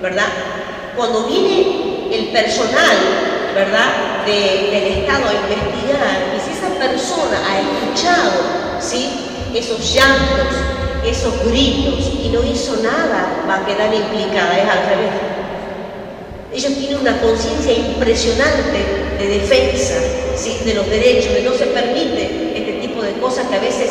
¿verdad? Cuando viene el personal, ¿verdad?, del Estado a investigar, y si esa persona ha escuchado, ¿sí?, esos llantos, esos gritos, y no hizo nada, va a quedar implicada, es al revés. Ellos tienen una conciencia impresionante de defensa, ¿sí?, de los derechos, de no se permite este tipo de cosas que a veces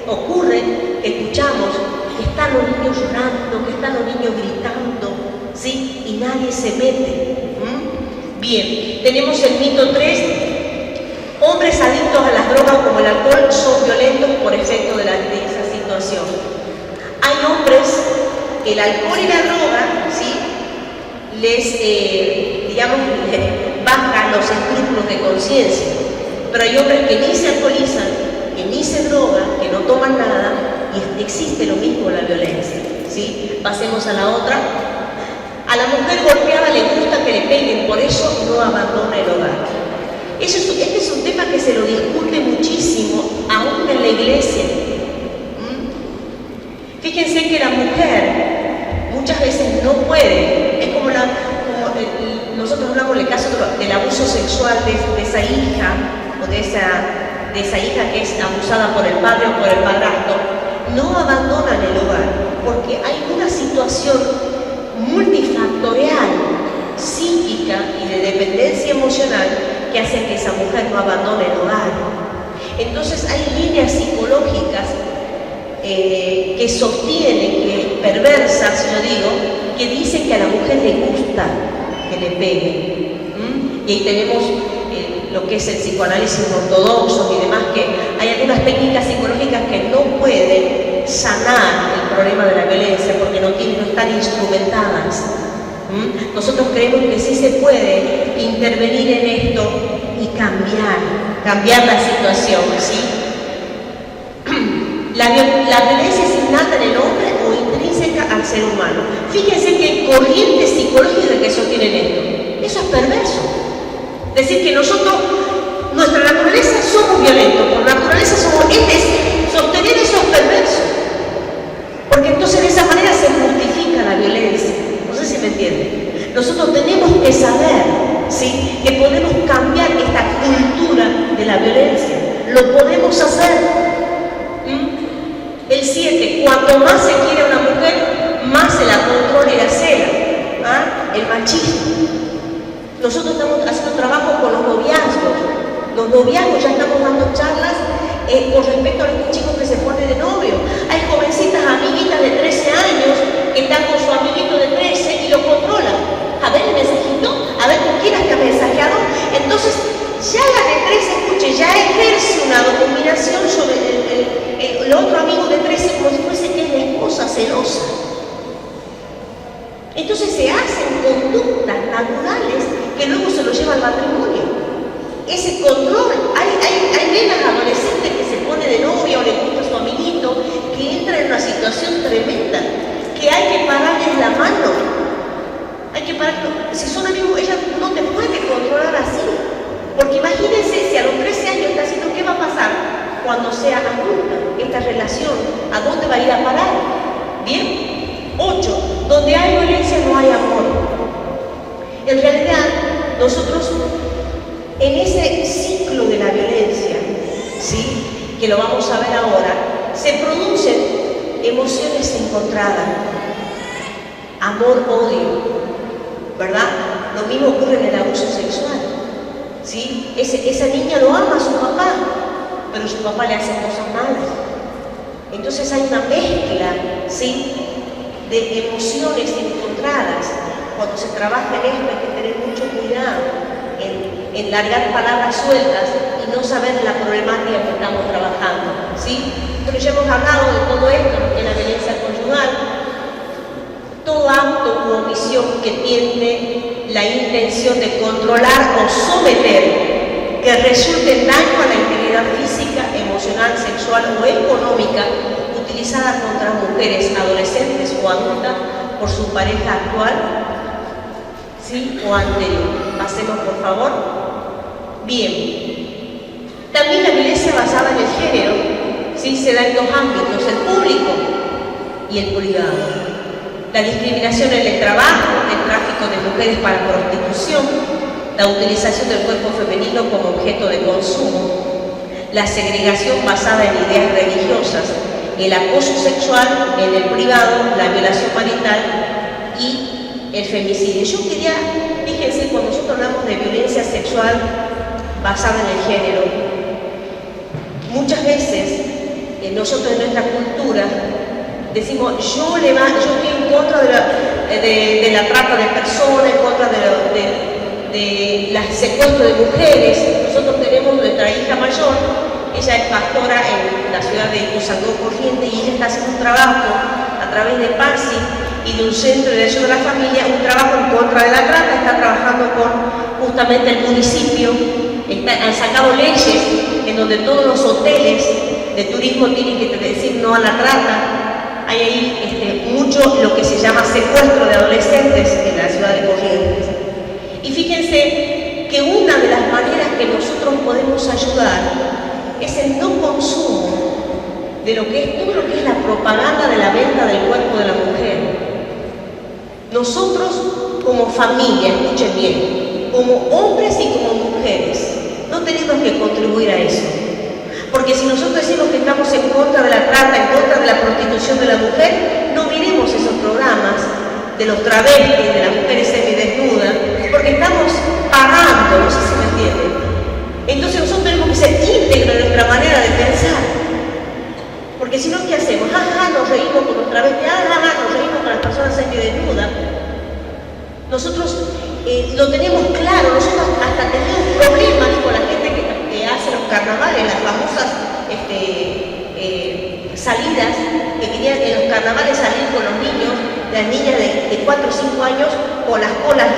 ocurren, que escuchamos, que están los niños llorando, que están los niños gritando, ¿sí?, y nadie se mete. Bien, tenemos el mito 3, hombres adictos a las drogas como el alcohol son violentos por efecto de esa situación. Hay hombres que el alcohol y la droga, ¿sí?, les bajan los escrúpulos de conciencia, pero hay hombres que ni se alcoholizan, que ni se drogan, que no toman nada, y existe lo mismo la violencia, ¿sí? Pasemos a la otra. A la mujer golpeada le gusta que le peguen, por eso no abandona el hogar. Este es un tema que se lo discute muchísimo, aún en la iglesia. Fíjense que la mujer muchas veces no puede, es como nosotros hablamos del caso del abuso sexual de esa hija, o de esa hija que es abusada por el padre o por el padrastro, no abandonan el hogar, porque hay una situación multifactorial, psíquica y de dependencia emocional que hace que esa mujer no abandone el hogar. Entonces hay líneas psicológicas que sostienen, perversas, yo digo, que dicen que a la mujer le gusta que le peguen. Y ahí tenemos lo que es el psicoanálisis ortodoxo y demás, que hay algunas técnicas psicológicas que no pueden sanar el problema de la violencia porque no están instrumentadas. Nosotros creemos que sí se puede intervenir en esto y cambiar la situación, ¿sí? La violencia es innata en el hombre o intrínseca al ser humano. Fíjense que hay corrientes psicológicas que sostienen esto. Eso es perverso. Decir que nosotros, nuestra naturaleza, somos violentos, por naturaleza somos sostener eso es perverso. Porque entonces de esa manera se justifica la violencia. No sé si me entienden. Nosotros tenemos que saber, ¿sí?, que podemos cambiar esta cultura de la violencia. Lo podemos hacer. El 7, cuanto más se quiere a una mujer, más se la controla y la cela. El machismo. Nosotros estamos haciendo trabajo con los noviazgos. Los noviazgos, ya estamos dando charlas con respecto a los chicos que se ponen de novio. Hay jovencitas, amiguitas de 13 años que están con su amiguito de 13 y lo controlan. A ver el mensajito, a ver con quién has mensajeado. Entonces, ya la de 13, escuche, ya ejerce una dominación sobre el otro amigo de 13 como si fuese que es la esposa celosa. Entonces se hacen conductas naturales que luego se lo lleva al matrimonio. Ese control, hay situación tremenda, que hay que pararles la mano. Hay que parar. Si son amigos, ella no te puede controlar así. Porque imagínense si a los 13 años está haciendo, ¿qué va a pasar cuando sea adulta? Esta relación, ¿a dónde va a ir a parar? Bien. 8. Donde hay violencia no hay amor. En realidad, nosotros en ese ciclo de la violencia, ¿sí?, que lo vamos a ver ahora, se producen emociones encontradas. Amor, odio, ¿verdad? Lo mismo ocurre en el abuso sexual, ¿sí? Esa niña lo ama a su papá, pero su papá le hace cosas malas. Entonces hay una mezcla, ¿sí?, de emociones encontradas. Cuando se trabaja en esto hay que tener mucho cuidado en largar palabras sueltas y no saber la problemática que estamos trabajando, ¿sí? Pero ya hemos hablado de todo esto en la violencia conyugal. Todo acto u omisión que tiene la intención de controlar o someter, que resulte en daño a la integridad física, emocional, sexual o económica, utilizada contra mujeres, adolescentes o adultas por su pareja actual, ¿sí?, o anterior. Pasemos, por favor. Bien. También la violencia basada en el género, ¿sí?, se da en dos ámbitos, el público y el privado. La discriminación en el trabajo, el tráfico de mujeres para prostitución, la utilización del cuerpo femenino como objeto de consumo, la segregación basada en ideas religiosas, el acoso sexual en el privado, la violación marital y el femicidio. Yo quería, fíjense, cuando nosotros hablamos de violencia sexual basada en el género, muchas veces nosotros en nuestra cultura decimos, yo estoy en contra de la trata de personas, en contra de la secuestro de mujeres. Nosotros tenemos nuestra hija mayor, ella es pastora en la ciudad de Ituzaingó, Corrientes, y ella está haciendo un trabajo a través de PASI y de un centro de ayuda a la familia, un trabajo en contra de la trata. Está trabajando con justamente el municipio, han sacado leyes en donde todos los hoteles de turismo tienen que decir no a la trata. Hay ahí mucho lo que se llama secuestro de adolescentes en la ciudad de Corrientes. Y fíjense que una de las maneras que nosotros podemos ayudar es el no consumo de lo que es todo lo que es la propaganda de la venta del cuerpo de la mujer. Nosotros como familia, escuchen bien, como hombres y como mujeres, no tenemos que contribuir a eso. Porque si nosotros decimos que estamos en contra de la trata, en contra de la prostitución de la mujer, no miremos esos programas de los travestis, de las mujeres semidesnudas, porque estamos pagando, no sé si me entienden. Entonces nosotros tenemos que ser íntegros en nuestra manera de pensar. Porque si no, ¿qué hacemos? Nos reímos con los travestis, nos reímos con las personas semidesnudas. Nosotros lo tenemos claro, nosotros hasta tenemos problemas con la gente que hace los carnavales, las famosas salidas, que querían en los carnavales salir con los niños, las niñas de 4 o 5 años con las colas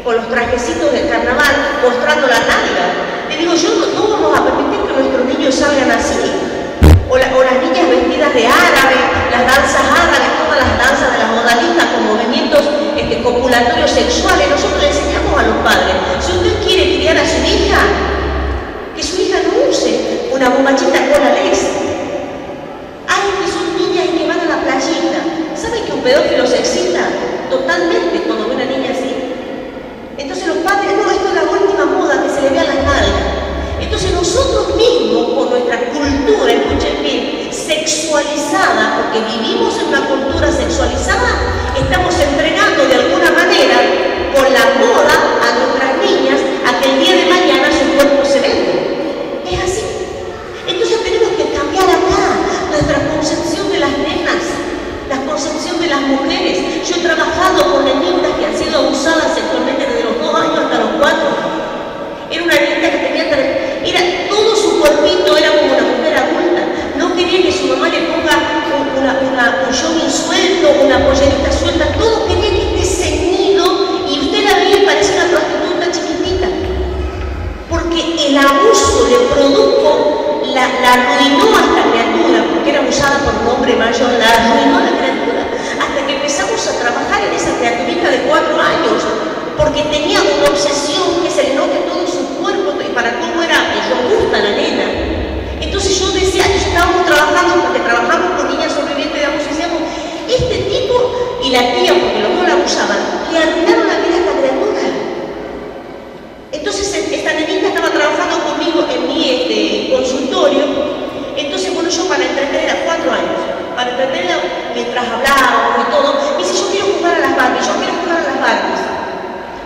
con los trajecitos del carnaval, mostrando la nalga. Le digo, no vamos a permitir que nuestros niños salgan así. O las niñas vestidas de árabe, las danzas árabes, todas las danzas de las modalistas con movimientos copulatorios sexuales. Nosotros le enseñamos a los padres, si usted quiere criar a su hija, que su hija no use una bombachita cola lace. Hay que son niñas que van a la playita. ¿Saben que un pedófilo se excita totalmente cuando ve una niña así? Entonces los padres, no, esto es la última moda, que se le vea las nalgas. Entonces nosotros mismos, con nuestra cultura, escuchen bien, sexualizada, porque vivimos en una cultura sexualizada, estamos entrenando de alguna manera con la moda a nuestras niñas a que el día de mañana su cuerpo se venda. Es así. Entonces tenemos que cambiar acá nuestra concepción de las nenas, la concepción de las mujeres. Yo he trabajado con niñas que porque tenía una obsesión que se le note todo su cuerpo y para cómo era robusta la nena. Entonces yo decía, estábamos trabajando, porque trabajamos con niñas sobrevivientes de abuso, y decíamos, este tipo y la tía, porque los dos la abusaban, le arruinaron la vida a esta criatura. Entonces esta nenita estaba trabajando conmigo en mi consultorio. Entonces, bueno, yo para entretenerla, 4 años, para entretenerla mientras hablábamos y todo, me dice, yo quiero jugar a las Barbies, yo quiero jugar a las Barbies.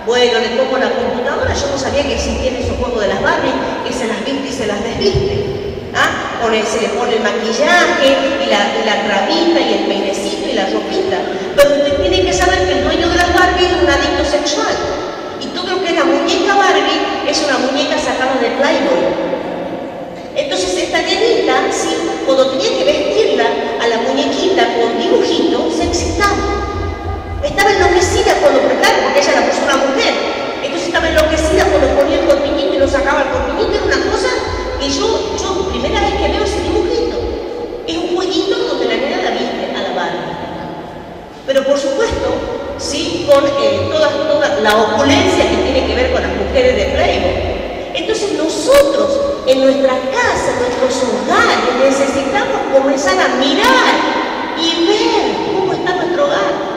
Bueno, le pongo la computadora, yo no sabía que existían esos juegos de las Barbies, que se las viste y se las desviste. ¿Ah? Se le pone el maquillaje y la trabita y el peinecito y la ropita. Pero usted tiene que saber que el dueño de las Barbies es un adicto sexual. Y todo lo que es la muñeca Barbie es una muñeca sacada de Playboy. Entonces esta nenita, sí, cuando tenía que vestirla a la muñequita con dibujito, se excitaba. Estaba enloquecida cuando, claro, porque ella la puso una mujer. Entonces estaba enloquecida cuando ponía el corpiñito y lo sacaba el corpiñito. Era una cosa que yo primera vez que veo ese dibujito. Es un jueguito donde la nena la viste a la Barbie. Pero por supuesto, sí, con toda la opulencia que tiene que ver con las mujeres de Playboy. Entonces nosotros, en nuestra casa, en nuestros hogares, necesitamos comenzar a mirar y ver cómo está nuestro hogar.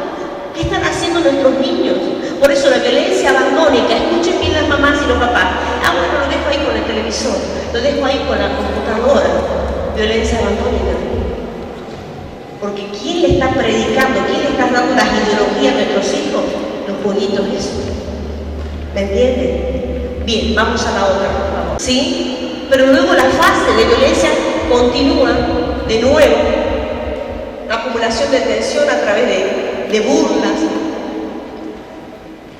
¿Qué están haciendo nuestros niños? Por eso la violencia abandónica, escuchen bien las mamás y los papás. Ah, bueno, lo dejo ahí con el televisor, lo dejo ahí con la computadora. Violencia abandónica. Porque ¿quién le está predicando? ¿Quién le está dando las ideologías a nuestros hijos? Los jueguitos esos. ¿Me entienden? Bien, vamos a la otra, por favor. ¿Sí? Pero luego la fase de violencia continúa de nuevo. Acumulación de tensión a través de burlas,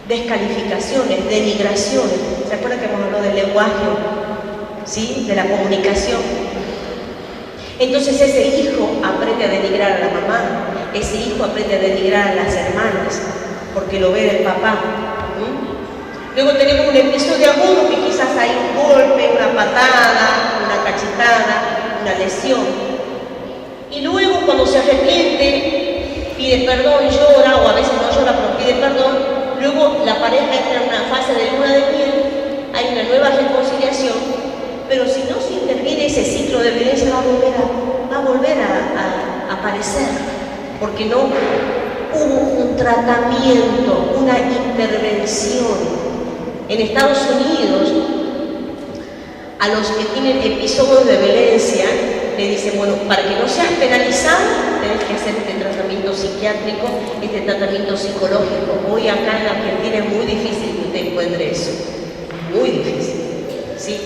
descalificaciones, denigraciones. ¿Se acuerdan que hemos hablado del lenguaje? ¿Sí? De la comunicación. Entonces ese hijo aprende a denigrar a la mamá, ese hijo aprende a denigrar a las hermanas, porque lo ve del papá. Luego tenemos un episodio agudo que quizás hay un golpe, una patada, una cachetada, una lesión. Y luego cuando se arrepiente, pide perdón, llora, o a veces no llora pero pide perdón, luego la pareja entra en una fase de luna de miel, hay una nueva reconciliación, pero si no se interviene ese ciclo de violencia va a volver a aparecer, porque no hubo un tratamiento, una intervención. En Estados Unidos, a los que tienen episodios de violencia, le dicen, bueno, para que no seas penalizado, tenés que hacer este tratamiento psiquiátrico, este tratamiento psicológico. Hoy acá en Argentina es muy difícil que usted encuentre eso, muy difícil, ¿sí?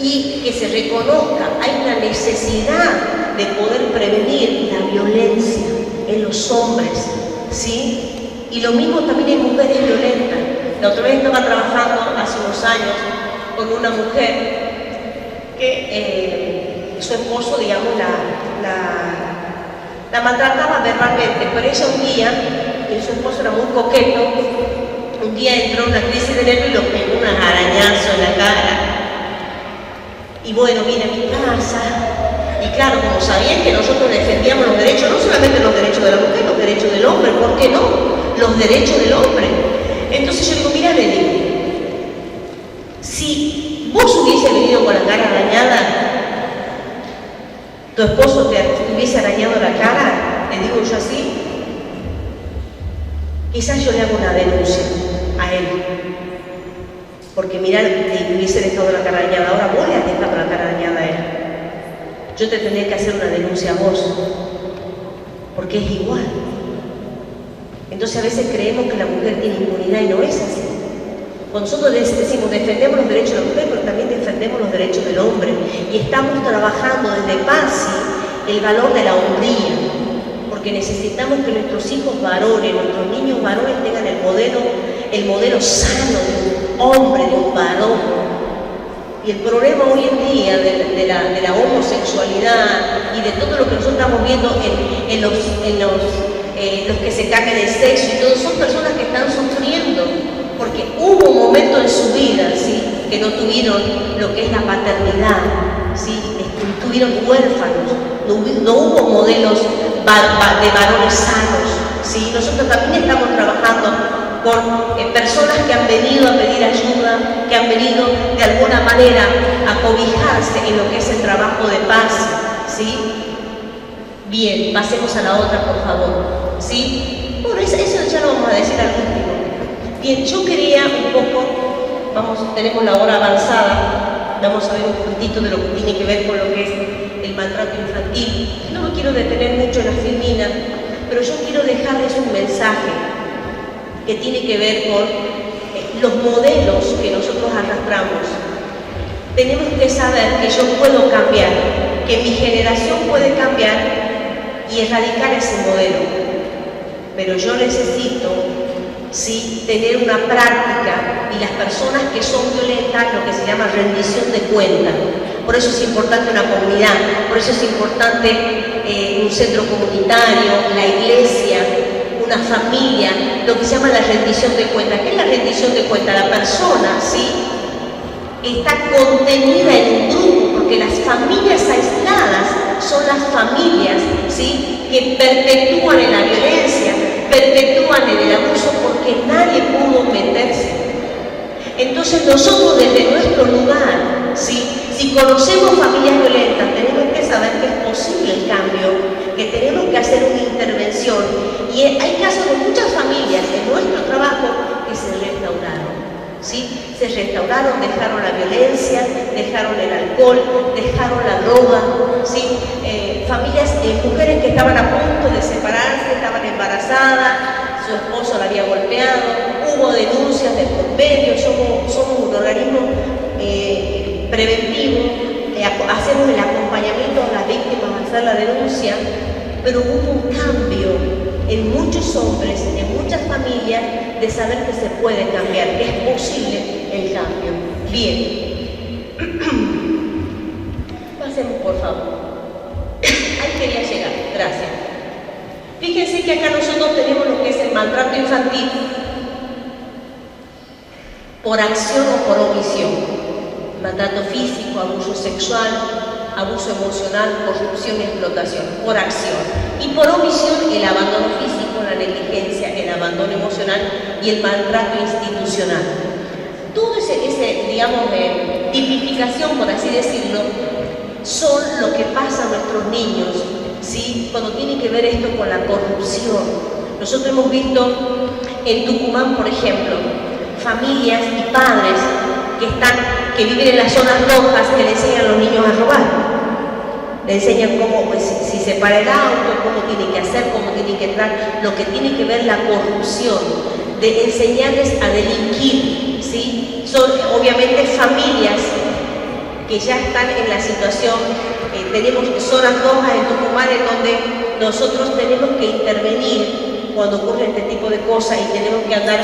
Y que se reconozca, hay una necesidad de poder prevenir la violencia en los hombres, ¿sí? Y lo mismo también en mujeres violentas. La otra vez estaba trabajando hace unos años con una mujer que su esposo, digamos, la maltrataba verbalmente, pero ella un día, que su esposo era muy coqueto, un día entró en una crisis de nervios y lo pegó un arañazo en la cara. Y bueno, vine a mi casa, y claro, como sabían que nosotros defendíamos los derechos, no solamente los derechos de la mujer, los derechos del hombre, ¿por qué no? Los derechos del hombre. Entonces yo digo, mira, le digo, si vos hubiese venido con la cara arañada, tu esposo te hubiese arañado la cara, le digo yo así, quizás yo le hago una denuncia a él. Porque mirar, te hubiese dejado la cara arañada, ahora vos le has dejado la cara arañada a él. Yo te tendría que hacer una denuncia a vos, porque es igual. Entonces a veces creemos que la mujer tiene impunidad y no es así. Cuando nosotros decimos defendemos los derechos de la mujer, pero también defendemos los derechos del hombre. Y estamos trabajando desde PASI el valor de la hombría, porque necesitamos que nuestros hijos varones, nuestros niños varones tengan el modelo sano de un hombre, de un varón. Y el problema hoy en día de la homosexualidad y de todo lo que nosotros estamos viendo en los que se cagan de sexo y todo, son personas que están sufriendo porque hubo un momento en su vida, ¿sí?, que no tuvieron lo que es la paternidad, ¿sí?, estuvieron huérfanos, no hubo modelos de varones sanos, ¿sí? Nosotros también estamos trabajando con personas que han venido a pedir ayuda, que han venido de alguna manera a cobijarse en lo que es el trabajo de paz, ¿sí? Bien, pasemos a la otra, por favor, ¿sí? Bueno, eso ya lo vamos a decir al último. Bien, yo quería un poco, tenemos la hora avanzada, vamos a ver un puntito de lo que tiene que ver con lo que es el maltrato infantil. No me quiero detener mucho en la filmina, pero yo quiero dejarles un mensaje que tiene que ver con los modelos que nosotros arrastramos. Tenemos que saber que yo puedo cambiar, que mi generación puede cambiar y erradicar ese modelo. Pero yo necesito, ¿sí?, tener una práctica, y las personas que son violentas, lo que se llama rendición de cuentas. Por eso es importante una comunidad, por eso es importante un centro comunitario, la iglesia, una familia, lo que se llama la rendición de cuentas. ¿Qué es la rendición de cuentas? La persona, ¿sí?, está contenida en un grupo, porque las familias aisladas son las familias, ¿sí?, que perpetúan en la violencia, perpetúan en el abuso, porque nadie pudo meterse. Entonces nosotros desde nuestro lugar, ¿sí?, si conocemos familias violentas, tenemos que saber que es posible el cambio, que tenemos que hacer una intervención. Y hay casos de muchas familias en nuestro trabajo que se restauraron, ¿sí? Se restauraron, dejaron la violencia, dejaron el alcohol, dejaron la droga, ¿sí? Familias, mujeres que estaban a punto de separarse, estaban embarazadas, su esposo la había golpeado, hubo denuncias del convenio, somos un organismo preventivo, hacemos el acompañamiento a las víctimas a hacer la denuncia, pero hubo un cambio en muchos hombres, en muchas familias, de saber que se puede cambiar, que es posible el cambio. Bien, pasemos por favor. Ahí quería llegar, gracias. Fíjense que acá nosotros tenemos lo que es el maltrato infantil por acción o por omisión. Maltrato físico, abuso sexual, abuso emocional, corrupción y explotación, por acción. Y por omisión, el abandono físico, la negligencia, el abandono emocional y el maltrato institucional. Todo ese digamos, tipificación, por así decirlo, son lo que pasa a nuestros niños, ¿sí?, cuando tiene que ver esto con la corrupción. Nosotros hemos visto en Tucumán, por ejemplo, familias y padres que viven en las zonas rojas, que le enseñan a los niños a robar. Le enseñan cómo, pues, si se para el auto, cómo tiene que hacer, cómo tiene que entrar, lo que tiene que ver la corrupción, de enseñarles a delinquir, ¿sí? Son obviamente familias que ya están en la situación, tenemos zonas rojas en Tucumán en donde nosotros tenemos que intervenir cuando ocurre este tipo de cosas y tenemos que andar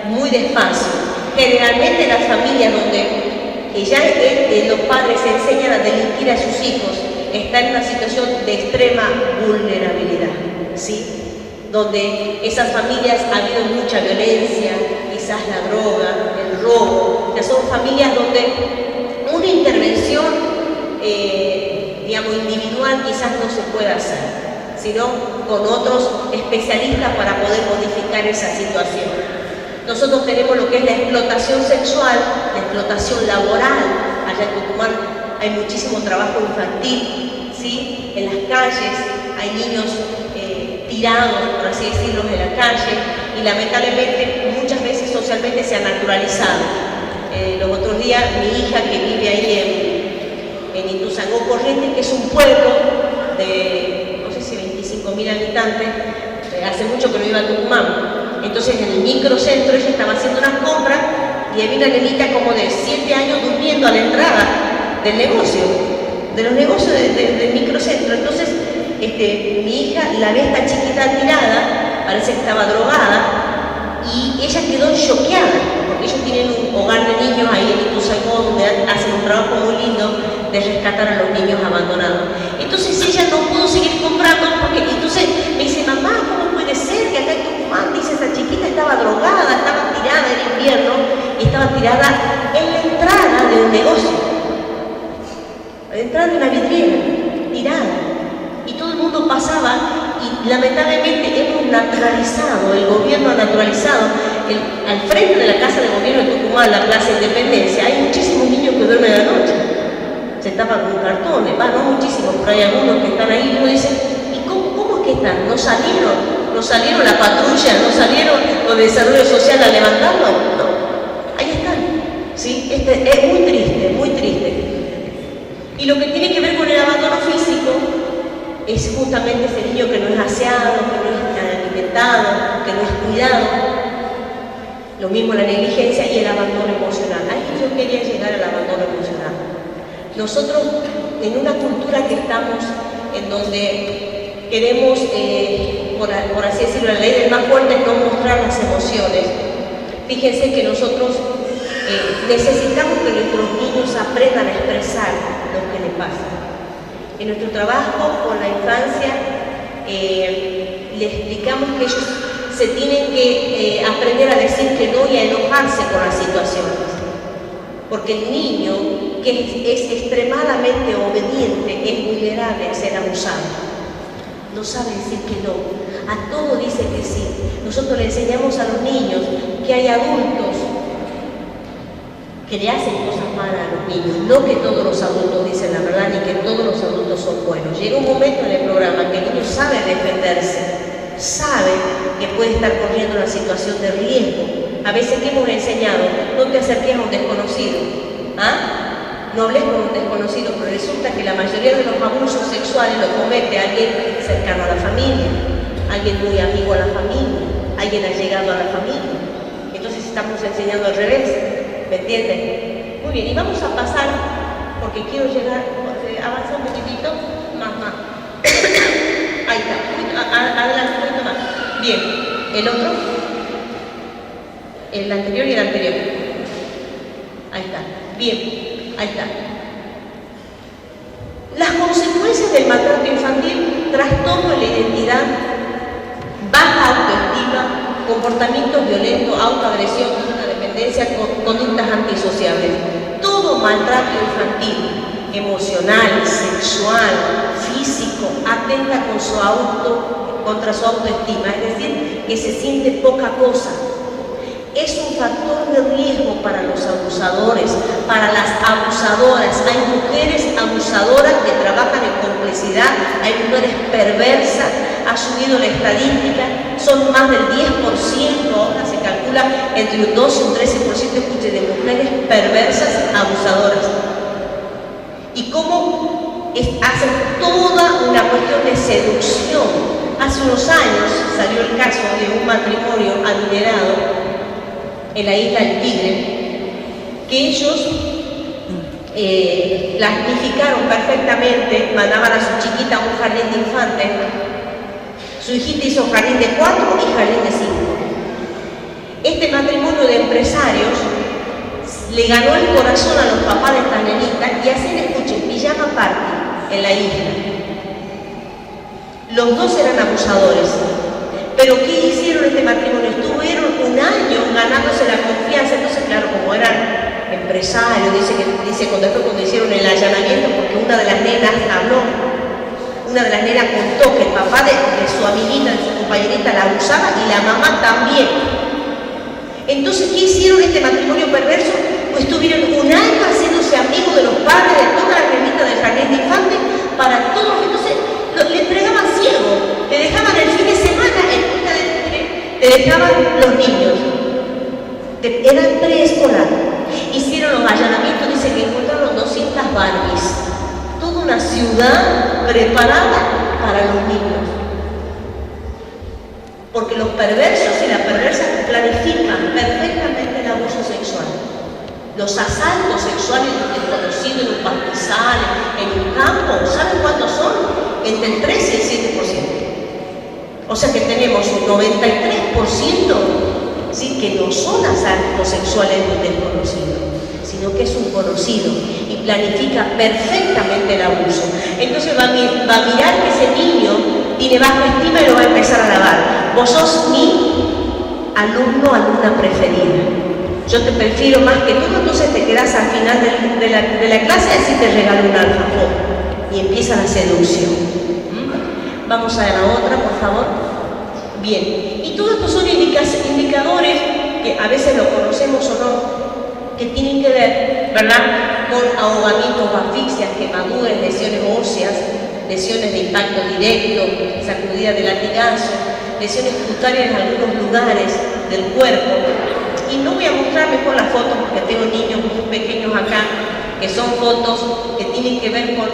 muy despacio. Generalmente las familias donde ya los padres enseñan a delinquir a sus hijos están en una situación de extrema vulnerabilidad, ¿sí?, donde esas familias ha habido mucha violencia, quizás la droga, el robo, que son familias donde una intervención, digamos, individual quizás no se pueda hacer, sino con otros especialistas para poder modificar esa situación. Nosotros tenemos lo que es la explotación sexual, la explotación laboral. Allá en Tucumán hay muchísimo trabajo infantil, ¿sí?, en las calles, hay niños tirados, por así decirlo, en la calle, y lamentablemente muchas veces socialmente se ha naturalizado. Los otros días mi hija, que vive ahí en Ituzaingó Corrientes, que es un pueblo de, no sé si 25.000 habitantes, hace mucho que no iba a Tucumán. Entonces en el microcentro ella estaba haciendo unas compras y había una nenita como de 7 años durmiendo a la entrada del negocio, de los negocios del microcentro. Entonces mi hija la ve esta chiquita tirada, parece que estaba drogada, y ella quedó choqueada, porque ellos tienen un hogar de niños ahí en Ituzaingó, donde hacen un trabajo muy lindo de rescatar a los niños abandonados. Entonces ella no pudo seguir comprando, porque entonces me dice: mamá, ¿cómo puede ser que acá en Tucumán, dice, esa chiquita estaba drogada, estaba tirada en invierno, y estaba tirada en la entrada de un negocio, a la entrada de una vidriera, tirada? Y todo el mundo pasaba, y lamentablemente hemos naturalizado, el gobierno ha naturalizado al frente de la Casa de Gobierno de Tucumán, la Plaza Independencia, hay muchísimos niños que duermen a la noche. Se tapan con cartones, no muchísimos, pero hay algunos que están ahí y uno dice, ¿y cómo es que están? ¿No salieron? ¿No salieron la patrulla? ¿No salieron los de desarrollo social a levantarlo? No, ahí están. ¿Sí? Es muy triste, muy triste. Y lo que tiene que ver con el abandono físico es justamente ese niño que no es aseado, que no es alimentado, que no es cuidado. Lo mismo la negligencia y el abandono emocional. Ahí yo quería llegar al abandono emocional. Nosotros, en una cultura que estamos, en donde queremos, por así decirlo, la ley del más fuerte es no mostrar las emociones. Fíjense que nosotros necesitamos que nuestros niños aprendan a expresar lo que les pasa. En nuestro trabajo con la infancia, les explicamos que ellos se tienen que aprender a decir que no y a enojarse con las situaciones. Porque el niño que es extremadamente obediente es vulnerable a ser abusado. No sabe decir que no, a todo dice que sí. Nosotros le enseñamos a los niños que hay adultos que le hacen cosas malas a los niños, no que todos los adultos dicen la verdad ni que todos los adultos son buenos. Llega un momento en el programa que el niño sabe defenderse, sabe que puede estar corriendo una situación de riesgo. A veces que hemos enseñado, no te acerques a un desconocido, no hables con un desconocido, pero resulta que la mayoría de los abusos sexuales los comete alguien cercano a la familia, alguien muy amigo a la familia, alguien allegado a la familia. Entonces estamos enseñando al revés, ¿me entienden? Muy bien, y vamos a pasar, porque quiero llegar, avanza un poquitito, más. Ahí está, adelante un poquito más. Bien, el otro, el anterior y el anterior. Ahí está, bien, ahí está. Las consecuencias del maltrato infantil: trastorno de la identidad, baja autoestima, comportamientos violentos, autoagresión, dependencia, conductas antisociales. Todo maltrato infantil, emocional, sexual, físico, atenta contra su autoestima, es decir, que se siente poca cosa. Es un factor de riesgo para los abusadores, para las abusadoras. Hay mujeres abusadoras que trabajan en complicidad, hay mujeres perversas, ha subido la estadística, son más del 10%, ahora se calcula entre un 12 y un 13% de mujeres perversas abusadoras. Y cómo hacen toda una cuestión de seducción. Hace unos años salió el caso de un matrimonio adinerado en la isla del Tigre, que ellos planificaron perfectamente, mandaban a su chiquita a un jardín de infantes, su hijita hizo jardín de 4 y jardín de 5. Este matrimonio de empresarios le ganó el corazón a los papás de estas nenitas y hacen, escuchen, pijama party en la isla. Los dos eran abusadores. Pero ¿qué hicieron este matrimonio? Estuvieron un año ganándose la confianza. Entonces, claro, como eran empresarios, dice cuando hicieron el allanamiento, porque una de las nenas habló, una de las nenas contó que el papá de su amiguita, de su compañerita, la abusaba y la mamá también. Entonces, ¿qué hicieron este matrimonio perverso? Pues estuvieron un año haciéndose amigos de los padres de todas las nenitas del jardín de infantes para todos. Entonces, le entregaban ciego, le dejaban el fin de semana te dejaban los niños. Eran preescolar. Hicieron los allanamientos, dice que encontraron 200 Barbies. Toda una ciudad preparada para los niños. Porque los perversos y las perversas planifican perfectamente el abuso sexual. Los asaltos sexuales de un desconocido en un pastizal, en un campo, ¿saben cuántos son? Entre el 3 y el 7%. O sea que tenemos un 93%, ¿sí?, que no son asaltos sexuales de un desconocido, sino que es un conocido y planifica perfectamente el abuso. Entonces va a mirar que ese niño tiene baja estima y lo va a empezar a lavar. Vos sos mi alumno, alumna preferida. Yo te prefiero más que todo, entonces te quedás al final de la clase y así te regalo un alfajor. Y empieza la seducción. Vamos a la otra, por favor. Bien. Y todos estos son indicadores que a veces lo conocemos o no, que tienen que ver, ¿verdad?, con ahogamientos o asfixias, quemaduras, lesiones óseas, lesiones de impacto directo, sacudida de latigazo, lesiones cutáneas en algunos lugares del cuerpo. Y no voy a mostrar mejor las fotos porque tengo niños muy pequeños acá, que son fotos que tienen que ver con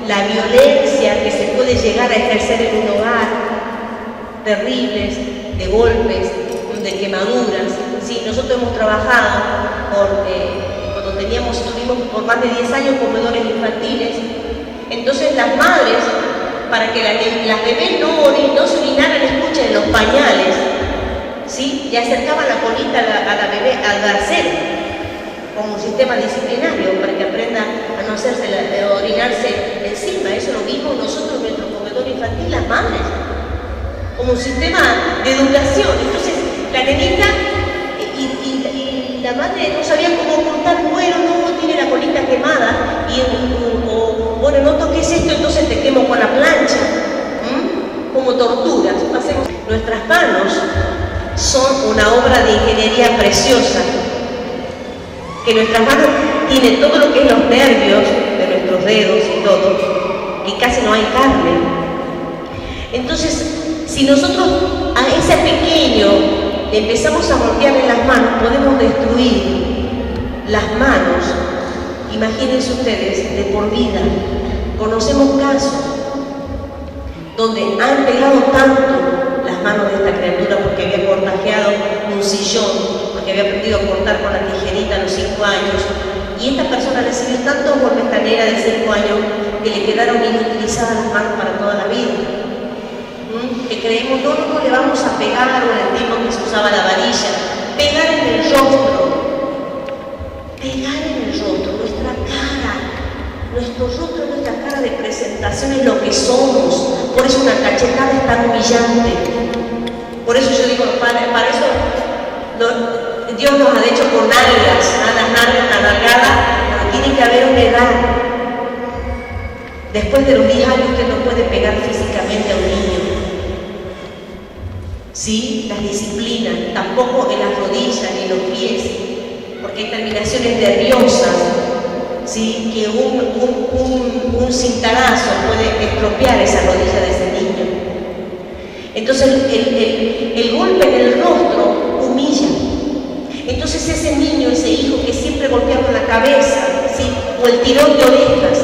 la violencia que se puede llegar a ejercer en un hogar, terribles, de golpes, de quemaduras. Sí, nosotros hemos trabajado cuando estuvimos por más de 10 años comedores infantiles. Entonces las madres, para que las bebés no se orinaran, escuchen, los pañales, ¿sí?, le acercaban la colita a la bebé al garcero, como un sistema disciplinario, para que aprenda a no orinarse encima. Eso lo vimos nosotros en nuestro comedor infantil, las madres, como un sistema de educación. Entonces la nenita y la madre no sabía cómo ocultar, bueno, no, tiene la colita quemada, bueno, no toques esto, entonces te quemo con la plancha, como torturas. Nuestras manos son una obra de ingeniería preciosa, que nuestras manos tienen todo lo que es los nervios de nuestros dedos y todo, y casi no hay carne. Entonces, si nosotros a ese pequeño le empezamos a golpearle las manos, podemos destruir las manos, imagínense ustedes, de por vida. Conocemos casos donde han pegado tanto las manos de esta criatura porque había cortajeado un sillón, porque había aprendido a cortar con la tijerita a los 5 años, y esta persona recibió tantos golpes, esta nena de 5 años, que le quedaron inutilizadas las manos para toda la vida. Que creemos, no le vamos a pegar, o en el tiempo que se usaba la varilla, pegar en el rostro, nuestra cara, nuestro rostro, nuestra cara de presentación es lo que somos. Por eso una cachetada es tan humillante. Por eso yo digo, padre, para eso Dios nos ha hecho con nalgas, una nalgada, pero tiene que haber una edad. Después de los 10 años usted no puede pegar físicamente a un niño. ¿Sí? Las disciplinas, tampoco en las rodillas ni en los pies, porque hay terminaciones nerviosas, ¿sí?, que un cintarazo puede estropear esa rodilla de ese niño. Entonces el golpe en el rostro humilla. Entonces ese niño, ese hijo que siempre golpeaba la cabeza, ¿sí?, o el tirón de orejas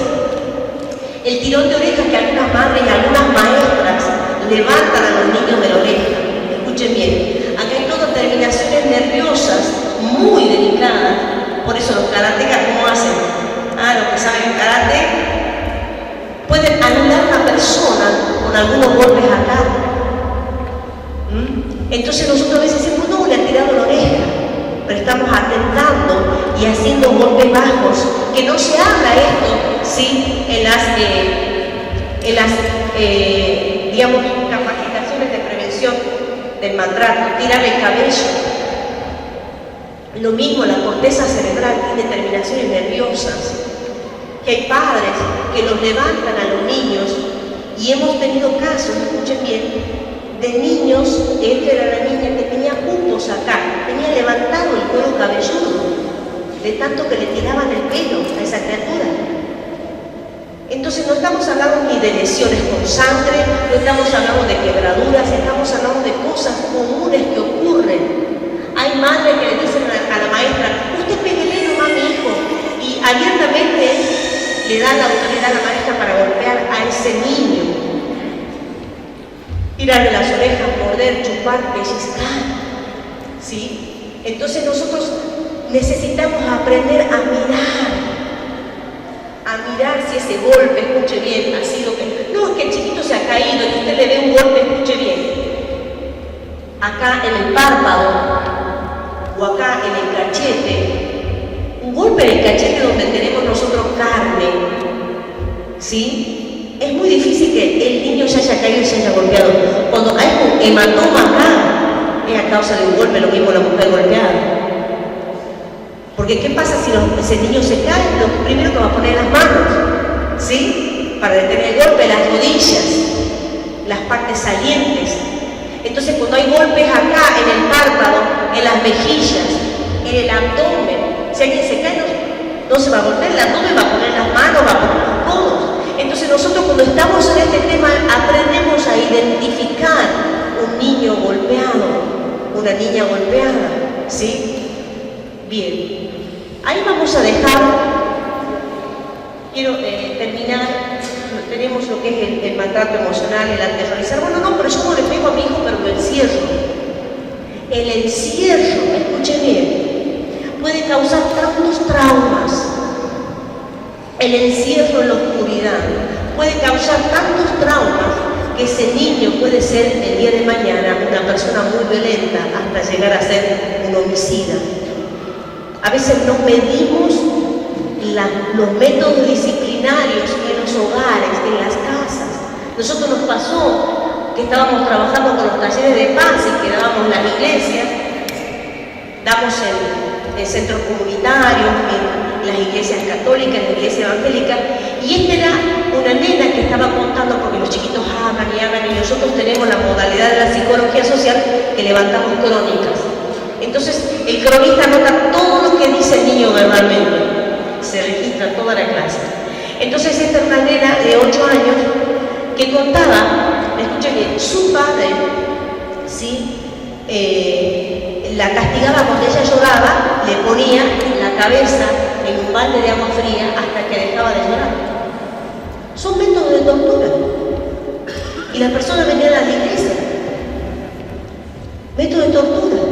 que algunas madres y algunas maestras levantan a los niños de la oreja. Escuchen bien, acá hay todas terminaciones nerviosas muy delicadas. Por eso los karatecas, ¿cómo hacen? Los que saben karate pueden anular a una persona con algunos golpes acá. Entonces nosotros a veces decimos, no, le han tirado la oreja, pero estamos atentando y haciendo golpes bajos. Que no se haga esto, ¿sí?, en las digamos, capacitaciones de prevención del maltrato, tirar el cabello. Lo mismo, la corteza cerebral tiene terminaciones nerviosas, que hay padres que los levantan a los niños, y hemos tenido casos, escuchen bien, de niños, esta era la niña que tenía puntos acá, tenía levantado el cuero cabelludo, de tanto que le tiraban el pelo a esa criatura. Entonces no estamos hablando ni de lesiones con sangre, no estamos hablando de quebraduras, estamos hablando de cosas comunes que ocurren. Hay madres que le dicen a la maestra, usted pégale nomás a mi hijo, y abiertamente le da la autoridad a la maestra para golpear a ese niño. Tirarle las orejas, morder, chupar, pellizcar, ¿sí? Entonces nosotros necesitamos aprender a mirar si ese golpe, escuche bien, ha sido que... No, es que el chiquito se ha caído y usted le dé un golpe, escuche bien. Acá en el párpado, o acá en el cachete, un golpe en el cachete donde tenemos nosotros carne, ¿sí? Es muy difícil que el niño se haya caído y se haya golpeado. Cuando hay un hematoma acá, es a causa de un golpe, lo mismo la mujer golpeada. Porque ¿qué pasa si ese niño se cae? Lo primero que va a poner las manos, ¿sí?, para detener el golpe, las rodillas, las partes salientes. Entonces cuando hay golpes acá, en el párpado, en las mejillas, en el abdomen, si alguien se cae no se va a golpear el abdomen, va a poner las manos, va a poner los codos. Entonces nosotros cuando estamos en este tema aprendemos a identificar un niño golpeado, una niña golpeada, ¿sí? Bien, ahí vamos a dejar, quiero terminar, tenemos lo que es el maltrato emocional, el aterrorizar. Bueno, no, pero yo no le pego a mi hijo, pero lo encierro. El encierro, escuchen bien, puede causar tantos traumas. El encierro en la oscuridad puede causar tantos traumas que ese niño puede ser el día de mañana una persona muy violenta hasta llegar a ser un homicida. A veces no medimos los métodos disciplinarios en los hogares, en las casas. Nosotros nos pasó que estábamos trabajando con los talleres de paz y que dábamos en las iglesias, damos en centros comunitarios, en las iglesias católicas, en la iglesia evangélica, y esta era una nena que estaba contando, porque los chiquitos hablan y nosotros tenemos la modalidad de la psicología social que levantamos crónicas. Entonces el cronista anota todo lo que dice el niño verbalmente, se registra toda la clase. Entonces esta era una nena de 8 años que contaba, escuchen bien, su padre, ¿sí? La castigaba cuando ella lloraba, le ponía la cabeza en un balde de agua fría hasta que dejaba de llorar. Son métodos de tortura. Y las personas venían a la iglesia. Método de tortura.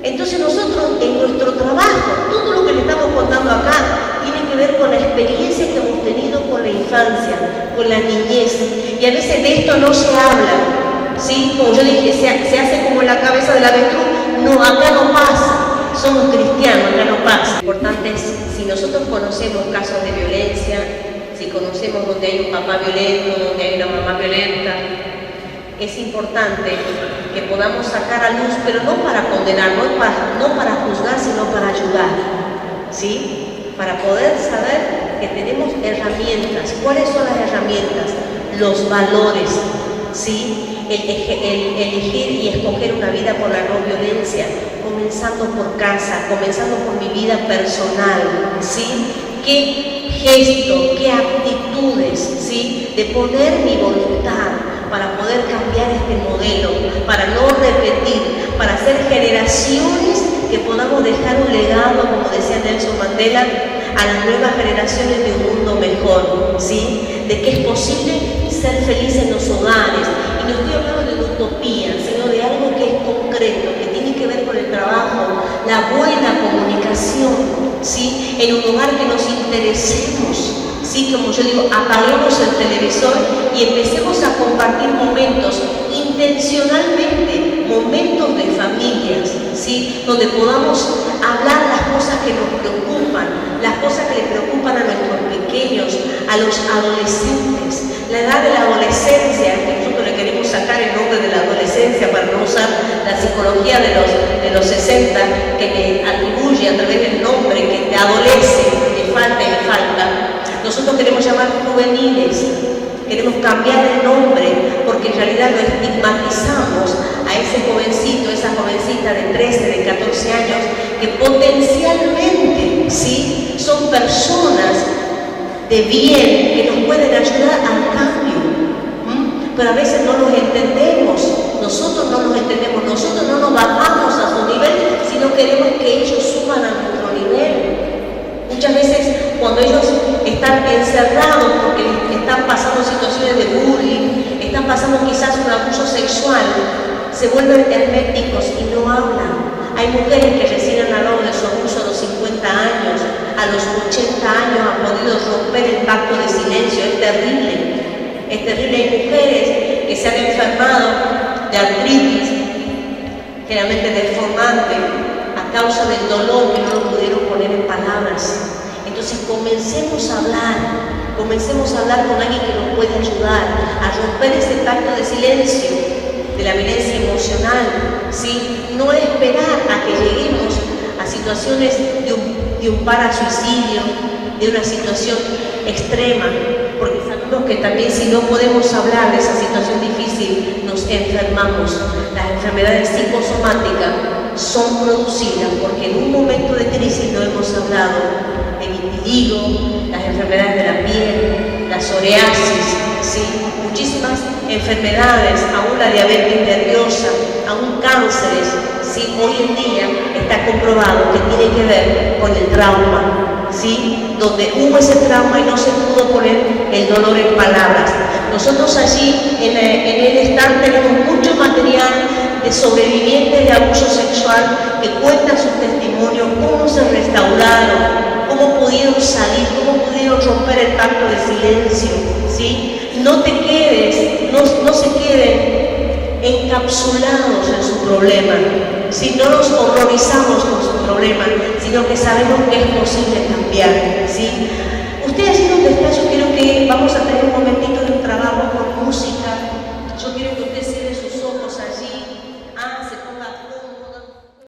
Entonces nosotros en nuestro trabajo, todo lo que le estamos contando acá tiene que ver con la experiencia que hemos tenido con la infancia, con la niñez. Y a veces de esto no se habla, ¿sí? Como yo dije, se hace como la cabeza del avestruz. No, acá no pasa. Somos cristianos, acá no pasa. Lo importante es, si nosotros conocemos casos de violencia, si conocemos donde hay un papá violento, donde hay una mamá violenta, es importante que podamos sacar a luz, pero no para condenar, no para juzgar, sino para ayudar, ¿sí? Para poder saber que tenemos herramientas. ¿Cuáles son las herramientas? Los valores, ¿sí? El elegir y escoger una vida por la no violencia, comenzando por casa, comenzando por mi vida personal, ¿sí? ¿Qué gesto, qué actitudes, ¿sí? De poner mi voluntad para poder cambiar este modelo, para no repetir, para hacer generaciones que podamos dejar un legado, como decía Nelson Mandela, a las nuevas generaciones de un mundo mejor, ¿sí? De que es posible ser feliz en los hogares. Y no estoy hablando de una utopía, sino de algo que es concreto, que tiene que ver con el trabajo, la buena comunicación, ¿sí? En un hogar que nos interesemos, ¿sí? Como yo digo, apaguemos el televisor y empecemos a compartir momentos intencionalmente, momentos de familias, ¿sí? Donde podamos hablar las cosas que nos preocupan, las cosas que le preocupan a nuestros pequeños, a los adolescentes. La edad de la adolescencia, que nosotros le queremos sacar el nombre de la adolescencia para no usar la psicología de los 60 que le atribuye a través del nombre que te adolece, que falta y le falta. Nosotros queremos llamar juveniles, queremos cambiar el nombre porque en realidad lo estigmatizamos a ese jovencito, esa jovencita de 13, de 14 años que potencialmente, ¿sí? Son personas de bien que nos pueden ayudar al cambio, pero a veces no los entendemos, nosotros no los entendemos, nosotros no nos bajamos a su nivel, sino queremos que ellos suban a nuestro nivel. Muchas veces cuando ellos están encerrados porque están pasando situaciones de bullying, están pasando quizás un abuso sexual, se vuelven herméticos y no hablan. Hay mujeres que recién han hablado de su abuso a los 50 años, a los 80 años han podido romper el pacto de silencio. Es terrible, es terrible. Hay mujeres que se han enfermado de artritis, generalmente deformante, a causa del dolor que no lo pudieron poner en palabras. Entonces comencemos a hablar con alguien que nos puede ayudar a romper ese pacto de silencio, de la violencia emocional, ¿sí? No esperar a que lleguemos a situaciones de un parasuicidio, de una situación extrema, porque sabemos que también si no podemos hablar de esa situación difícil, nos enfermamos. Las enfermedades psicosomáticas son producidas porque en un momento de crisis, lo hemos hablado, el vitiligo, las enfermedades de la piel, la psoriasis, ¿sí? Muchísimas enfermedades, aún la diabetes nerviosa, aún cánceres, ¿sí? Hoy en día está comprobado que tiene que ver con el trauma, ¿sí? Donde hubo ese trauma y no se pudo poner el dolor en palabras. Nosotros allí en el stand tenemos mucho material de sobrevivientes de abuso sexual que cuentan sus testimonios, cómo se restauraron, cómo pudieron salir, cómo pudieron romper el pacto de silencio, ¿sí? No te quedes, no se queden encapsulados en su problema, si no nos horrorizamos con su problema, sino que sabemos que es posible cambiar, ¿sí?